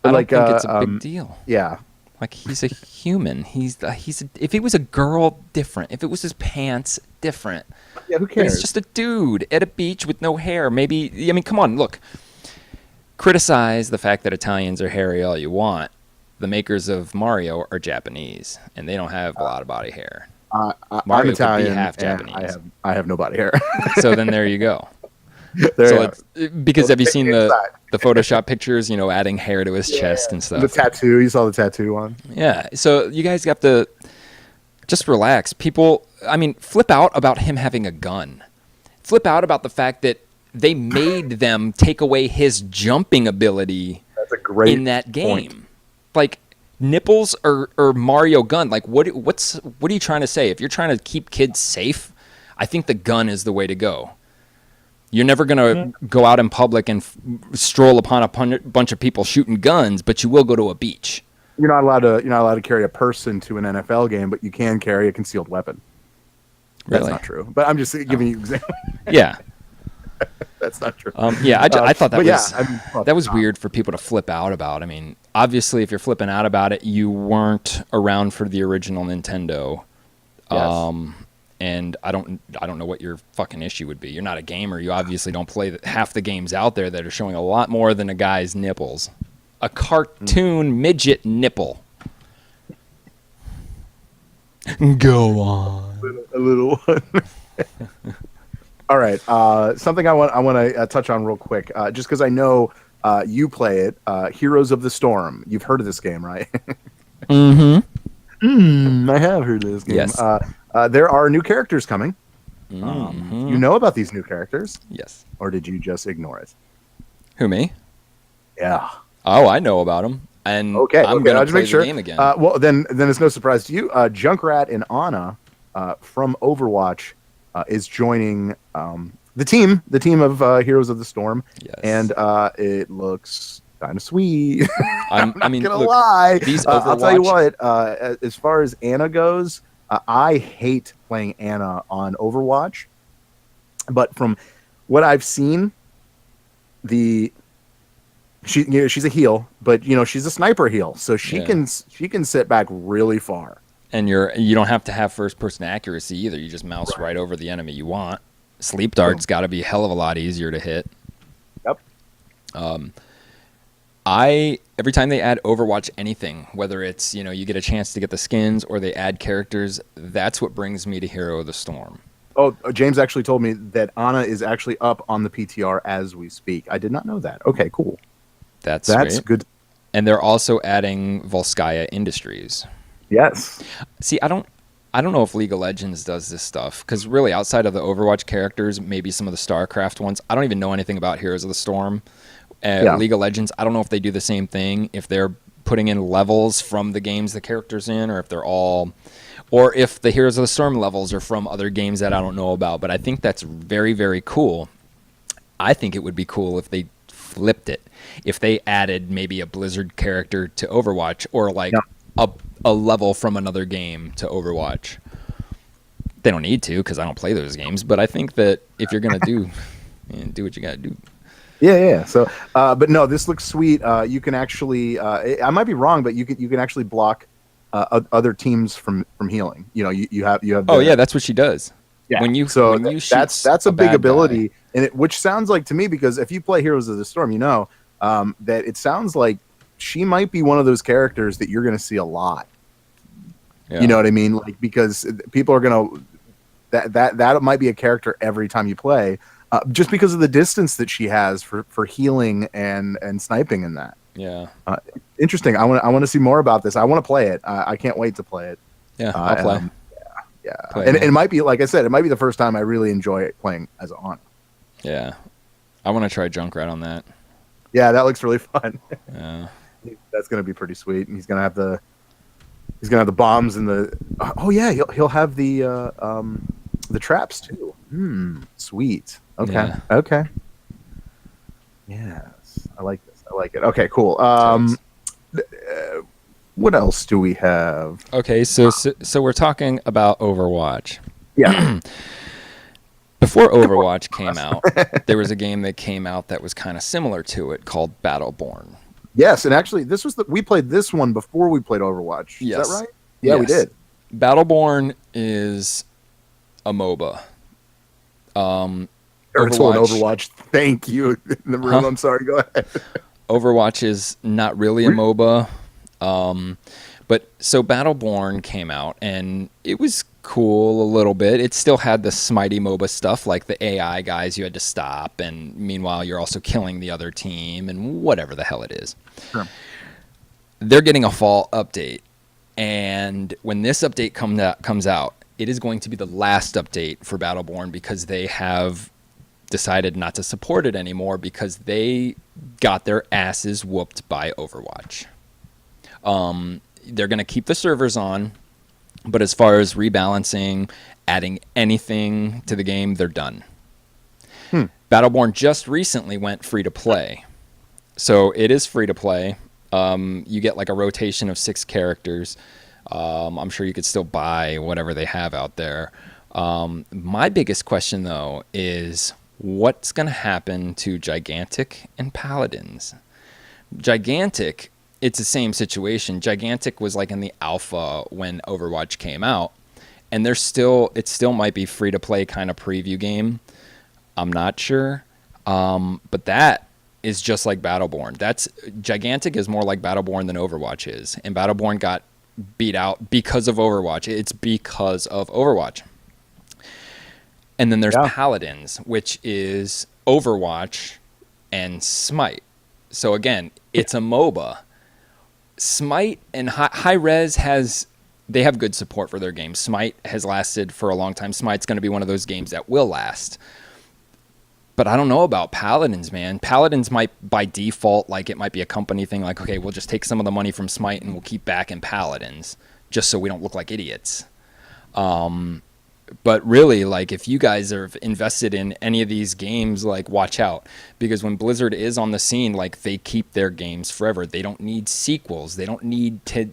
I don't think it's a big deal. Yeah. Like, he's a human. If he was a girl, different. If it was his pants, different. Yeah, who But cares? he's just a dude at a beach with no hair. Maybe, I mean, come on, look. Criticize the fact that Italians are hairy all you want. The makers of Mario are Japanese, and they don't have a lot of body hair. I'm Mario Italian. could be half and Japanese. I have no body hair. So then there you go. Because have you seen the Photoshop pictures, adding hair to his chest and stuff? The tattoo. You saw the tattoo one? Yeah. So you guys got to just relax. People, I mean, flip out about him having a gun. flip out about the fact that they made them take away his jumping ability That's a great in that game. point. Like nipples or Mario gun. Like what are you trying to say? If you're trying to keep kids safe, I think the gun is the way to go. You're never going to go out in public and stroll upon a bunch of people shooting guns, but you will go to a beach. You're not allowed to carry a person to an NFL game, but you can carry a concealed weapon. That's Really? not true. But I'm just giving you examples. Yeah. That's not true. I thought that but was that was not. weird for people to flip out about. I mean, obviously, if you're flipping out about it, you weren't around for the original Nintendo. Yes. And I don't know what your fucking issue would be. You're not a gamer. You obviously don't play half the games out there that are showing a lot more than a guy's nipples. A cartoon midget nipple. Go on. A little one. All right. Something I want to touch on real quick, just because I know you play it. Heroes of the Storm. You've heard of this game, right? I have heard of this game. Yes. There are new characters coming. Mm-hmm. You know about these new characters, Yes. or did you just ignore it? Who, me? Yeah. Oh, I know about him. And Okay. I'm I'll going to just play make the sure. game again. Well, then it's no surprise to you. Junkrat and Ana from Overwatch is joining the team of Heroes of the Storm. Yes. And it looks kind of sweet. I'm not gonna look, lie. These I'll tell you Overwatch- what. As far as Ana goes, I hate playing Ana on Overwatch. But from what I've seen, she's a heel, but she's a sniper heel, so she can sit back really far. And you don't have to have first person accuracy either. You just mouse right over the enemy you want. Sleep dart's got to be a hell of a lot easier to hit. Yep. Every time they add Overwatch anything, whether it's you get a chance to get the skins or they add characters, that's what brings me to Hero of the Storm. Oh, James actually told me that Ana is actually up on the PTR as we speak. I did not know that. Okay, cool. That's That's good. And they're also adding Volskaya Industries. Yes. See, I don't know if League of Legends does this stuff, because really outside of the Overwatch characters, maybe some of the StarCraft ones, I don't even know anything about Heroes of the Storm. League of Legends, I don't know if they do the same thing, if they're putting in levels from the games the character's in, or if the Heroes of the Storm levels are from other games that I don't know about. But I think that's very, very cool. I think it would be cool if they flipped it. If they added maybe a Blizzard character to Overwatch, or like a level from another game to Overwatch. They don't need to, because I don't play those games. But I think that if you're gonna do what you gotta do. Yeah. So, but no, this looks sweet. You can actually, I might be wrong, but you can actually block other teams from healing. You have. Oh yeah, that's what she does. Yeah. When you shoot that's a big bad ability, guy. and which sounds like to me, because if you play Heroes of the Storm, that it sounds like she might be one of those characters that you're going to see a lot. Yeah. You know what I mean? Like, because people are going to that might be a character every time you play, just because of the distance that she has for healing and sniping in that. Yeah. Interesting. I want to see more about this. I want to play it. I can't wait to play it. Yeah, I'll play. Yeah. Play And it. it might be, like I said, it might be the first time I really enjoy playing as Ana. Yeah. I want to try Junkrat on that. Yeah, that looks really fun. Yeah. That's going to be pretty sweet. And he's going to have the bombs and the he'll have the traps too. Sweet. Okay. Yeah. Okay. Yes. I like this. I like it. Okay, cool. What else do we have? Okay, so we're talking about Overwatch. Yeah. Before Overwatch came out, there was a game that came out that was kind of similar to it called Battleborn. Yes, and actually this was we played this one before we played Overwatch. Yes. Is that right? Yeah, we Yes. did. Battleborn is a MOBA. It's an Overwatch. Thank you in the room. Huh? I'm sorry. Go ahead. Overwatch is not really a MOBA. But so Battleborn came out and it was cool a little bit. It still had the smitey MOBA stuff, like the AI guys you had to stop, and meanwhile you're also killing the other team and whatever the hell it is. Sure. They're getting a fall update, and when this update comes out, it is going to be the last update for Battleborn, because they have decided not to support it anymore because they got their asses whooped by Overwatch. They're going to keep the servers on, but as far as rebalancing, adding anything to the game, they're done. Battleborn just recently went free to play. So it is free to play. You get like a rotation of 6 characters. I'm sure you could still buy whatever they have out there. My biggest question, though, is what's going to happen to Gigantic and Paladins? Gigantic, it's the same situation. Gigantic was like in the alpha when Overwatch came out, and it still might be free to play kind of preview game. I'm not sure. But that is just like Battleborn. Gigantic is more like Battleborn than Overwatch is. And Battleborn got beat out because of Overwatch. It's because of Overwatch. And then there's Paladins, which is Overwatch and Smite. So again, it's a MOBA. Smite and High Res they have good support for their games. Smite has lasted for a long time. Smite's going to be one of those games that will last. But I don't know about Paladins, man. Paladins might, by default, like it might be a company thing. Like, okay, we'll just take some of the money from Smite and we'll keep back in Paladins, just so we don't look like idiots. But really, like, if you guys are invested in any of these games, like, watch out, because when Blizzard is on the scene, like, they keep their games forever. They don't need sequels. They don't need to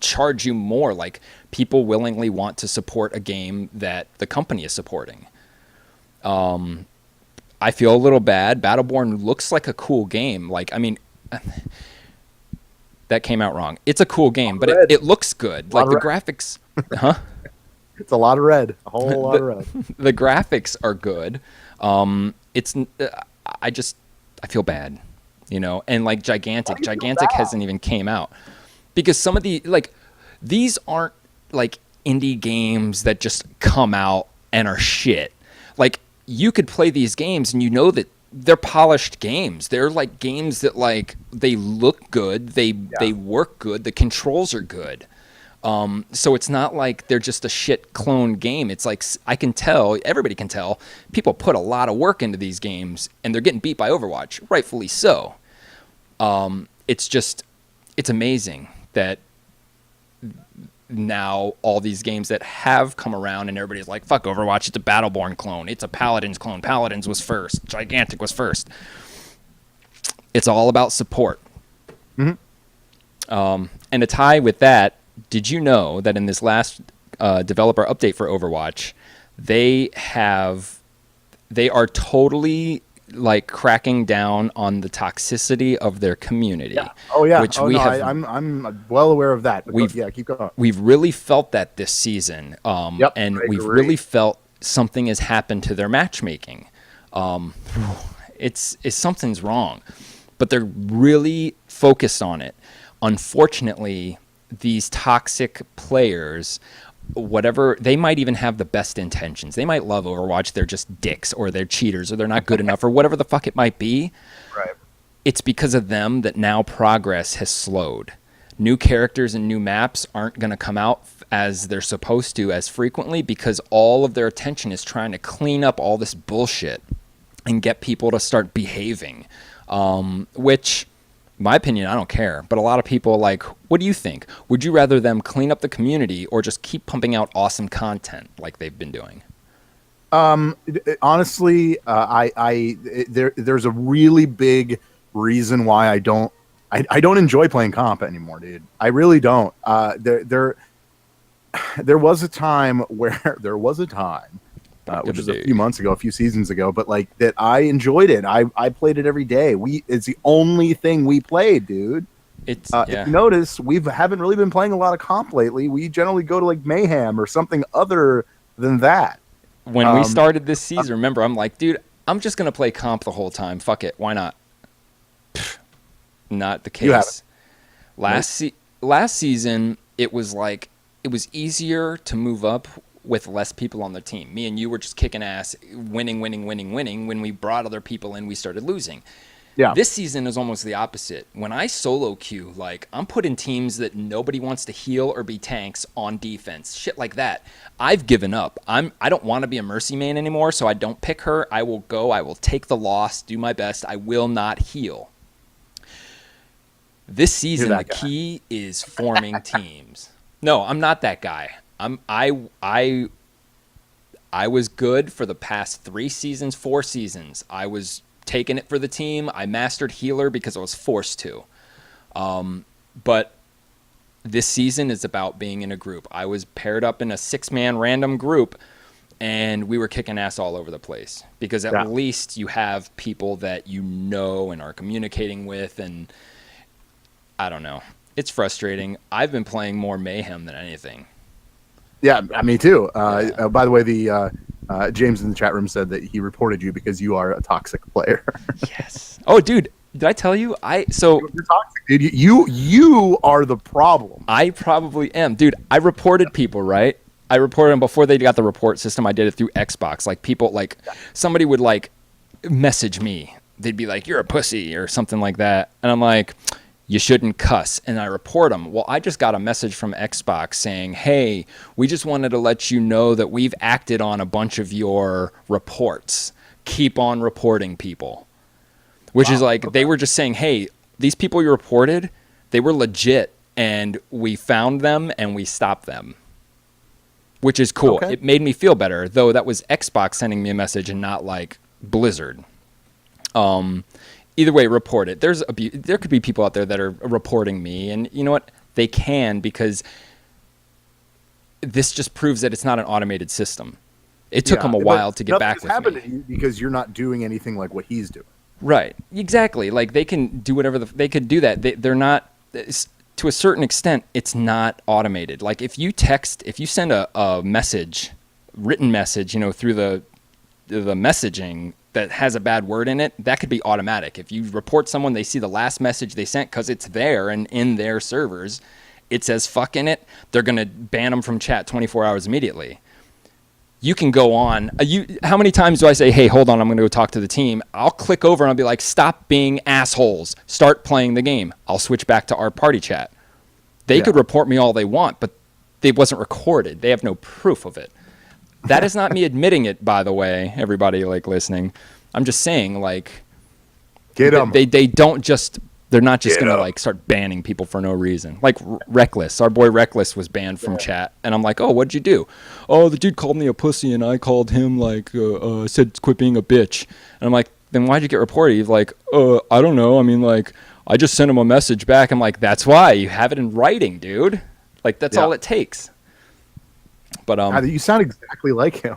charge you more. Like, people willingly want to support a game that the company is supporting. I feel a little bad. Battleborn looks like a cool game. Like, I mean, that came out wrong. It's a cool game, but it looks good. Like the graphics, It's a lot of red. A whole lot of red. The graphics are good. I feel bad, you know. And like Gigantic hasn't even came out because some of these aren't like indie games that just come out and are shit. Like, you could play these games and you know that they're polished games. They're like games that like they look good, they work good, the controls are good. So it's not like they're just a shit clone game. It's like everybody can tell, people put a lot of work into these games and they're getting beat by Overwatch, rightfully so. It's amazing that now all these games that have come around and everybody's like, fuck Overwatch, it's a Battleborn clone, it's a Paladins clone, Paladins was first, Gigantic was first. It's all about support. And to tie with that, did you know that in this last developer update for Overwatch, they are totally like cracking down on the toxicity of their community. Yeah. Oh yeah. Which I'm well aware of that. Keep going. We've really felt that this season. And we've really felt something has happened to their matchmaking. It's something's wrong, but they're really focused on it. Unfortunately, these toxic players, whatever, they might even have the best intentions. They might love Overwatch. They're just dicks, or they're cheaters, or they're not good enough, or whatever the fuck it might be. Right. It's because of them that now progress has slowed. New characters and new maps aren't going to come out as they're supposed to as frequently because all of their attention is trying to clean up all this bullshit and get people to start behaving, which, in my opinion, I don't care. But a lot of people like, what do you think? Would you rather them clean up the community or just keep pumping out awesome content like they've been doing? Honestly, there's a really big reason why I don't enjoy playing comp anymore, dude. I really don't. There was a time which is a few months ago, a few seasons ago, but like that I enjoyed it. I played it every day. It's the only thing we played, dude. If you notice, we haven't really been playing a lot of comp lately. We generally go to like Mayhem or something other than that. When we started this season, remember, I'm like, dude, I'm just gonna play comp the whole time. Fuck it, why not? Not the case. Last season, it was like it was easier to move up with less people on the team. Me and you were just kicking ass, winning. When we brought other people in, we started losing. Yeah. This season is almost the opposite. When I solo queue, like, I'm putting teams that nobody wants to heal or be tanks on defense. Shit like that. I've given up. I don't want to be a mercy main anymore, so I don't pick her. I will take the loss, do my best. I will not heal. This season, the key is forming teams. No, I'm not that guy. I was good for the past 4 seasons. I was taking it for the team. I mastered healer because I was forced to. But this season is about being in a group. I was paired up in a 6-man random group, and we were kicking ass all over the place because at least you have people that you know and are communicating with, and I don't know. It's frustrating. I've been playing more Mayhem than anything. Yeah, me too. By the way, the James in the chat room said that he reported you because you are a toxic player. Yes. Oh, dude, did I tell you? You're toxic, dude. You are the problem. I probably am, dude. I reported people, right? I reported them before they got the report system. I did it through Xbox. Like people, like somebody would like message me. They'd be like, "You're a pussy" or something like that, and I'm like, "You shouldn't cuss," and I report them. Well, I just got a message from Xbox saying, "Hey, we just wanted to let you know that we've acted on a bunch of your reports. Keep on reporting people." Which is like, they were just saying, "Hey, these people you reported, they were legit, and we found them and we stopped them." Which is cool. Okay. It made me feel better, though that was Xbox sending me a message and not like Blizzard. Either way, report it. There could be people out there that are reporting me, and you know what? They can, because this just proves that it's not an automated system. It took him a while to get back with me. To you because you're not doing anything like what he's doing. Right. Exactly. Like they can do whatever they could do that. They're not, to a certain extent, it's not automated. Like if you send a message, written message, through the messaging that has a bad word in it, that could be automatic. If you report someone, they see the last message they sent because it's there and in their servers, it says fuck in it, they're going to ban them from chat 24 hours immediately. You can go on. How many times do I say, "Hey, hold on, I'm going to go talk to the team"? I'll click over and I'll be like, "Stop being assholes. Start playing the game." I'll switch back to our party chat. They could report me all they want, but it wasn't recorded. They have no proof of it. That is not me admitting it, by the way, everybody like listening. I'm just saying, like, Get them. They don't just, they're not just going to like start banning people for no reason. Like Reckless, our boy Reckless was banned from chat. And I'm like, "Oh, what'd you do?" "Oh, the dude called me a pussy and I called him like, said quit being a bitch." And I'm like, "Then why'd you get reported?" He's like, "I don't know. I mean, like, I just sent him a message back." I'm like, "That's why. You have it in writing, dude. Like, that's all it takes." But you sound exactly like him.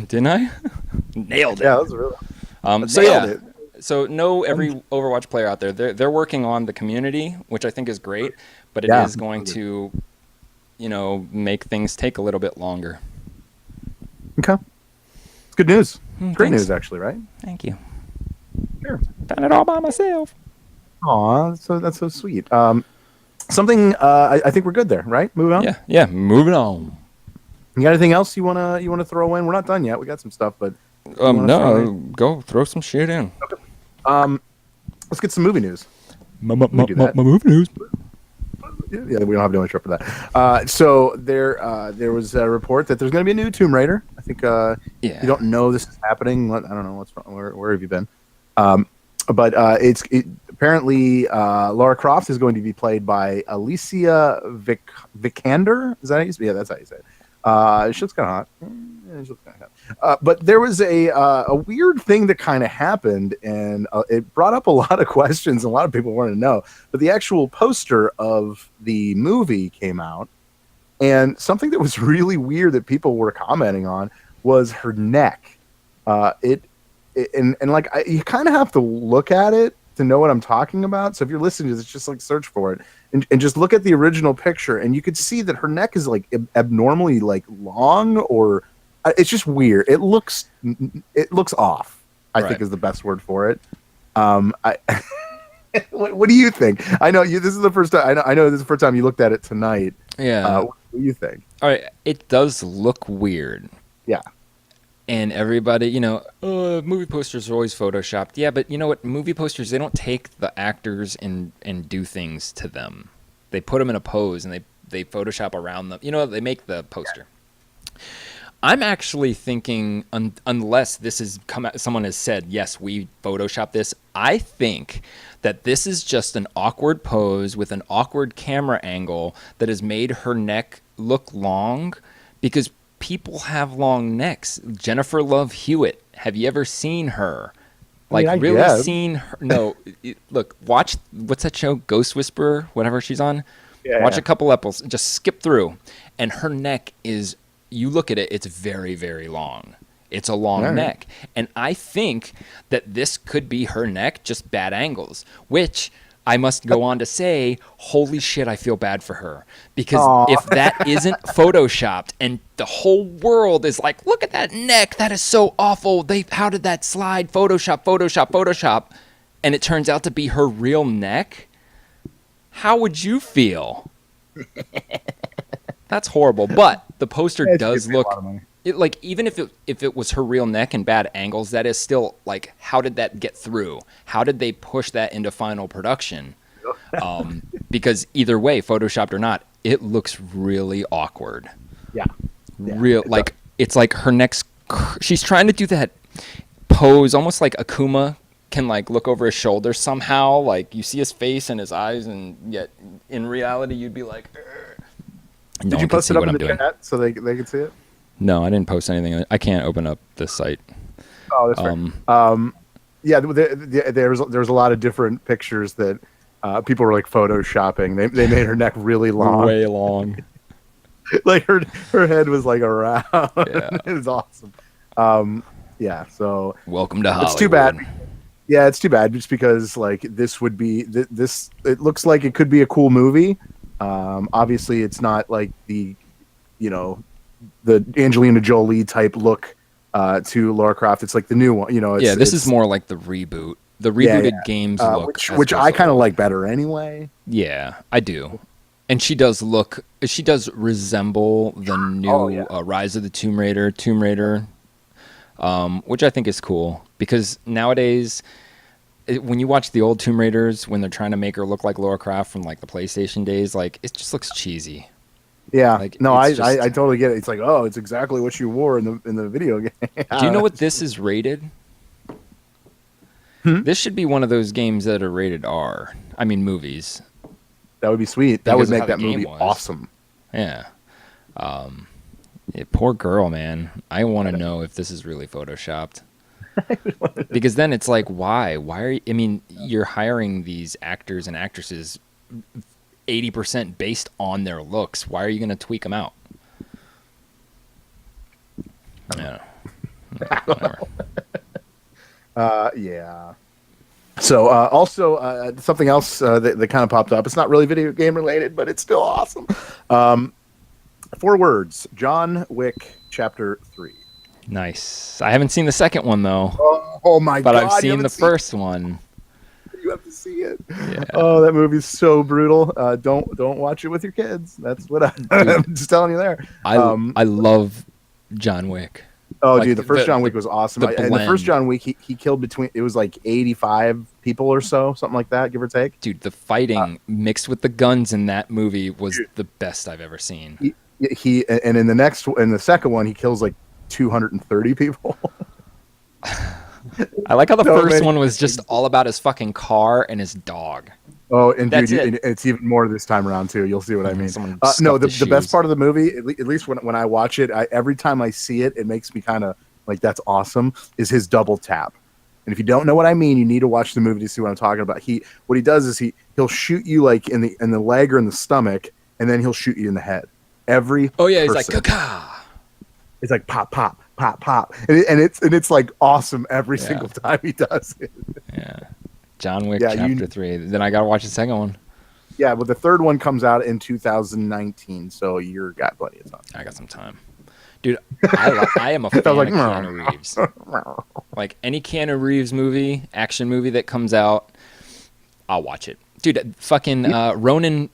didn't I? Nailed it. Yeah, that was really. So so know every Overwatch player out there. They're working on the community, which I think is great, but it is going to, make things take a little bit longer. Okay, it's good news. Great Thanks. news, actually, right? Thank you. Sure. Done it all by myself. Aw, so that's so sweet. Something I think we're good there, right? Moving on. Yeah. Moving on. You got anything else you wanna throw in? We're not done yet. We got some stuff, but No, go throw some shit in. let's get some movie news. My movie news. Yeah, we don't have no intro for that. So there was a report that there's going to be a new Tomb Raider. I think you don't know this is happening. I don't know what's wrong. Where have you been? But apparently Lara Croft is going to be played by Alicia Vikander. Is that how you say? Yeah, that's how you say it. She looks kind of hot. Yeah, she looks kind of hot. But there was a weird thing that kind of happened, and it brought up a lot of questions. And a lot of people wanted to know. But the actual poster of the movie came out, and something that was really weird that people were commenting on was her neck. You kind of have to look at it to know what I'm talking about. So if you're listening to this, just like search for it and just look at the original picture, and you could see that her neck is like abnormally like long, or it's just weird. It looks off. I think is the best word for it. What do you think? I know this is the first time. I know this is the first time you looked at it tonight. Yeah. What do you think? All right. It does look weird. Yeah. And everybody, movie posters are always photoshopped. Yeah, but you know what? Movie posters, they don't take the actors and do things to them. They put them in a pose and they Photoshop around them. They make the poster. I'm actually thinking, unless this has come out, someone has said, yes, we Photoshop this. I think that this is just an awkward pose with an awkward camera angle that has made her neck look long because people have long necks. Jennifer Love Hewitt. Have you ever seen her? Seen her? No. Look, watch, what's that show? Ghost Whisperer, whatever she's on. Yeah, watch a couple episodes. Just skip through. And her neck is, you look at it, it's very, very long. It's a long neck. And I think that this could be her neck, just bad angles, which I must go on to say, holy shit, I feel bad for her. Because if that isn't Photoshopped and the whole world is like, look at that neck, that is so awful. How did that slide? Photoshop. And it turns out to be her real neck. How would you feel? That's horrible. But the poster does look, even if it was her real neck and bad angles, that is still like, how did that get through? How did they push that into final production? Because either way, photoshopped or not, it looks really awkward. Yeah. It's like her neck's, she's trying to do that pose almost like Akuma can like look over his shoulder somehow. Like you see his face and his eyes, and yet in reality you'd be like, no. Did you post it up in the chat so they could see it? No, I didn't post anything. I can't open up this site. Oh, that's fair. Yeah, there was a lot of different pictures that people were like photoshopping. They made her neck really long, way long. Like her head was like around. Yeah. It was awesome. Yeah, so welcome to Hollywood. It's too bad. Yeah, it's too bad just because like this would be this. It looks like it could be a cool movie. Obviously, it's not like the Angelina Jolie type look to Lara Croft. It's like the new one. This is more like the reboot. The rebooted games look, which I kind of like better anyway. Yeah, I do. And she does resemble the new Rise of the Tomb Raider, which I think is cool because nowadays, when you watch the old Tomb Raiders, when they're trying to make her look like Lara Croft from like the PlayStation days, like it just looks cheesy. Yeah, I totally get it. It's like, oh, it's exactly what you wore in the video game. Do you know what this is rated? This should be one of those games that are rated R. I mean, movies. That would be sweet. That would make that movie awesome. Yeah. Poor girl, man. I want to know if this is really photoshopped. Because then it's like, why? Why are you? I mean, you're hiring these actors and actresses 80% based on their looks. Why are you going to tweak them out? Yeah. Yeah. So also something else that kind of popped up. It's not really video game related, but it's still awesome. 4 words. John Wick Chapter 3. Nice. I haven't seen the second one though. Oh my god! But I've seen the first one. You have to see it. Yeah. Oh, that movie's so brutal. Don't watch it with your kids. That's what I'm just telling you there. I love John Wick. Oh, dude, the first John Wick was awesome. And the first John Wick, he killed it was like 85 people or so, something like that, give or take. Dude, the fighting mixed with the guns in that movie was the best I've ever seen. And in the second one, he kills like 230 people. I like how the first one was just all about his fucking car and his dog. Oh, and dude, it's even more this time around too. You'll see what I mean. No, the best part of the movie, at least when I watch it, every time I see it, it makes me kind of like, that's awesome, is his double tap. And if you don't know what I mean, you need to watch the movie to see what I'm talking about. What he does is he'll shoot you like in the leg or in the stomach, and then he'll shoot you in the head. He's like caca. It's like pop, pop, pop, pop, and it's like awesome every single time he does it. Yeah. John Wick Chapter 3. Then I gotta watch the second one. Yeah, but the third one comes out in 2019, so you got plenty of time. I got some time, dude. I am a fan of Keanu Reeves. Like any Keanu Reeves movie, action movie that comes out, I'll watch it. Dude, fucking Ronin,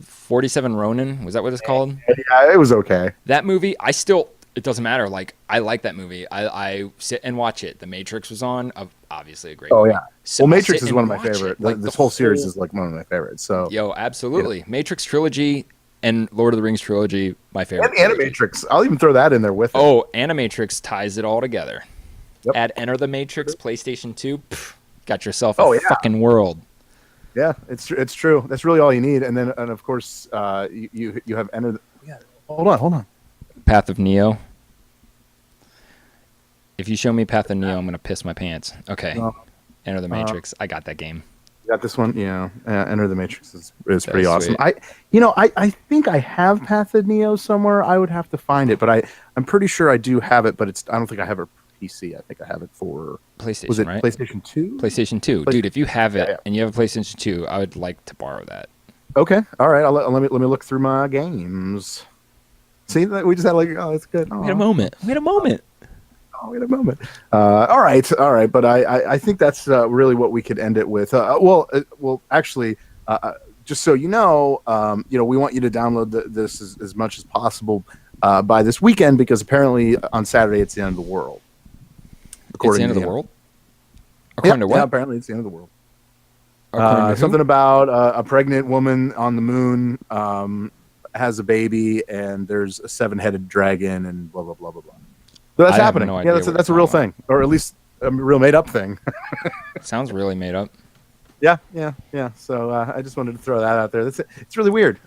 47 Ronin, was that what it's called? Yeah, it was okay. That movie, I still It doesn't matter. Like, I like that movie. I sit and watch it. The Matrix was on. Obviously a great movie. Yeah. So Well, I'll Matrix sit is and one of my watch it. favorite. Like, This the whole series is like one of my favorites. So Yo, absolutely. Matrix trilogy and Lord of the Rings trilogy, my favorite. and Animatrix. I'll even throw that in there with it. Oh, Animatrix ties it all together. Yep. Add Enter the Matrix, PlayStation 2. Got yourself Oh, a yeah. fucking world. Yeah, it's true. That's really all you need. And then, and of course, you have entered. Yeah, hold on. Path of Neo. If you show me Path of Neo, I'm gonna piss my pants. Okay. No. Enter the Matrix. I got that game. You got this one. Yeah, Enter the Matrix is pretty That's awesome. sweet. I think I have Path of Neo somewhere. I would have to find it, but I'm pretty sure I do have it. But I don't think I have it for PC. I think I have it for PlayStation, was it right? PlayStation 2? PlayStation 2. Dude, if you have it Yeah. and you have a PlayStation 2, I would like to borrow that. Okay, all right. Let me look through my games. See that we just had like, oh, that's good. We had a moment. Oh, wait a moment. All right. But I think that's really what we could end it with. Well, actually, just so you know, we want you to download this as much as possible by this weekend, because apparently on Saturday it's the end of the world. It's the end of the world? Yeah, According to what? yeah, apparently it's the end of the world. According to who? Something about a pregnant woman on the moon has a baby, and there's a 7-headed dragon, and blah blah blah blah blah. So that's I have happening. no Yeah, idea that's a what real you're talking thing, or at least a real made up thing. Sounds really made up. Yeah. So I just wanted to throw that out there. It's really weird.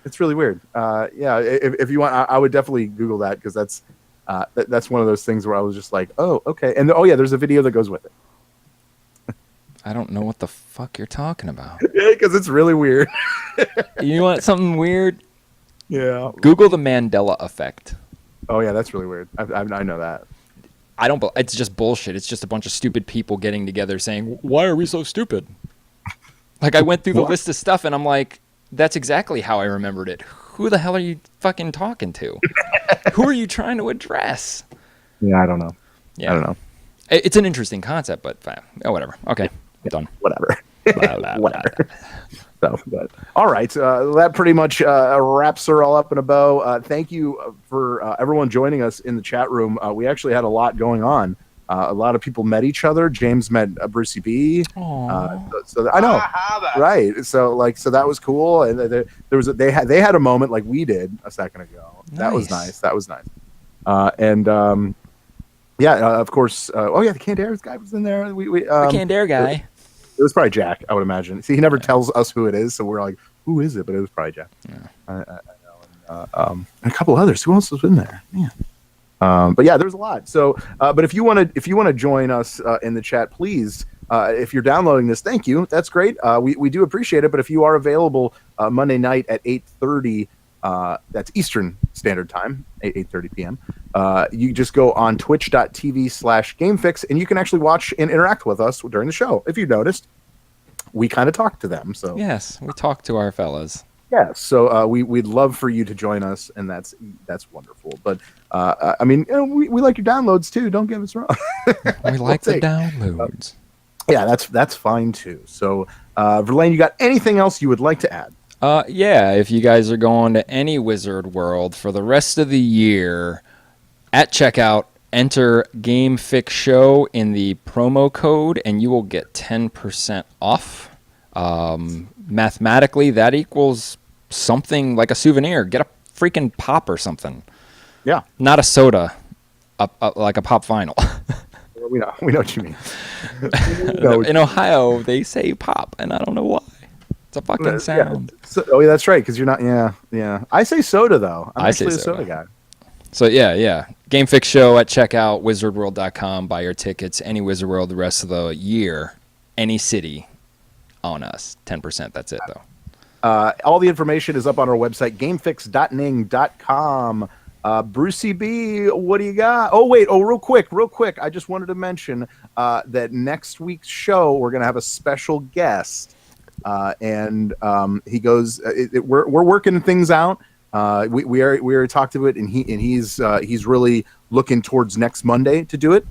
Yeah, if you want, I would definitely Google that, because that's one of those things where I was just like, oh, okay, and yeah, there's a video that goes with it. I don't know what the fuck you're talking about. Yeah, because it's really weird. You want something weird? Yeah. Google the Mandela effect. Oh yeah, that's really weird. I know that. It's just bullshit. It's just a bunch of stupid people getting together saying, "Why are we so stupid?" Like, I went through the list of stuff and I'm like, that's exactly how I remembered it. Who the hell are you fucking talking to? Who are you trying to address? Yeah, I don't know. Yeah. I don't know. It's an interesting concept, but whatever. Okay, I'm done. Whatever. Blah, blah, blah. So, but all right, that pretty much wraps her all up in a bow. Thank you for everyone joining us in the chat room. We actually had a lot going on. A lot of people met each other. James met Brucey B. So I know, right? So that was cool. And they had a moment like we did a second ago. Nice. That was nice. Of course. The Candaris guy was in there. The Candair guy. It was probably Jack, I would imagine. See, he never tells us who it is, so we're like, who is it? But it was probably Jack. Yeah. I know. And a couple others. Who else was in there? Man. But yeah, there's a lot. So, but if you want to join us in the chat, please. If you're downloading this, thank you. That's great. We do appreciate it. But if you are available Monday night at 8:30, that's Eastern Standard Time, 8:30 p.m. You just go on twitch.tv/GameFix, and you can actually watch and interact with us during the show. If you noticed, we kind of talk to them. So Yes, we talk to our fellas. yeah, so we'd love for you to join us, and that's wonderful. But I mean, we like your downloads too. Don't get us wrong. We like the downloads. Yeah, that's fine too. So, Verlaine, you got anything else you would like to add? Yeah, if you guys are going to any Wizard World for the rest of the year, at checkout, enter Game Fix Show in the promo code, and you will get 10% off. Mathematically, that equals something like a souvenir. Get a freaking pop or something. Yeah, Not a soda, like a pop vinyl. we know what you mean. In Ohio, they say pop, and I don't know why. It's a fucking sound. Yeah. So, that's right, because you're not. Yeah. I say soda though. I'm I say actually a soda. soda guy. So yeah. Game Fix Show at checkout, wizardworld.com. Buy your tickets. Any Wizard World the rest of the year. Any city on us. 10%. That's it, though. All the information is up on our website, gamefix.ning.com. Brucey B, what do you got? Oh, wait. Oh, real quick. I just wanted to mention that next week's show, we're going to have a special guest. And he goes, we're working things out. We already talked to it, and he's really looking towards next Monday to do it.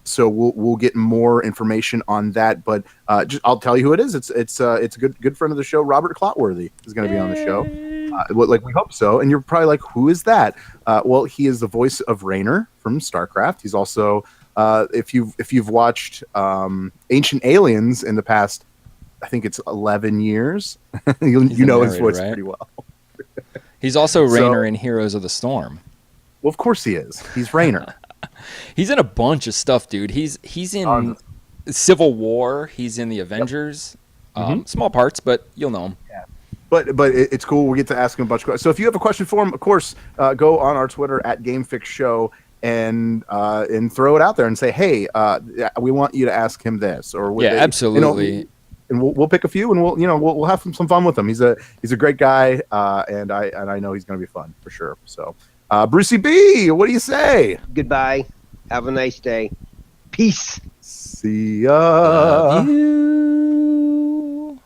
So we'll get more information on that, but I'll tell you who it is. It's a good friend of the show. Robert Clotworthy is going to be on the show. Like we hope so. And you're probably like, who is that? Well, he is the voice of Raynor from StarCraft. He's also, if you've watched Ancient Aliens in the past, I think it's 11 years, you know his voice pretty well. He's also Raynor in Heroes of the Storm. Well, of course he is. He's Raynor. He's in a bunch of stuff, dude. He's in Civil War. He's in the Avengers. Small parts, but you'll know him. Yeah. But it's cool. We get to ask him a bunch of questions. So if you have a question for him, of course, go on our Twitter at GameFixShow and throw it out there and say, hey, we want you to ask him this. Or absolutely. And we'll pick a few, and we'll have some fun with him. He's a great guy, and I know he's going to be fun for sure. So, Brucey B, what do you say? Goodbye. Have a nice day. Peace. See ya. Love you.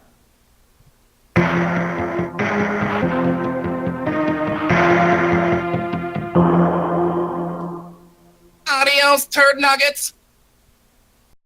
Adios, turd nuggets.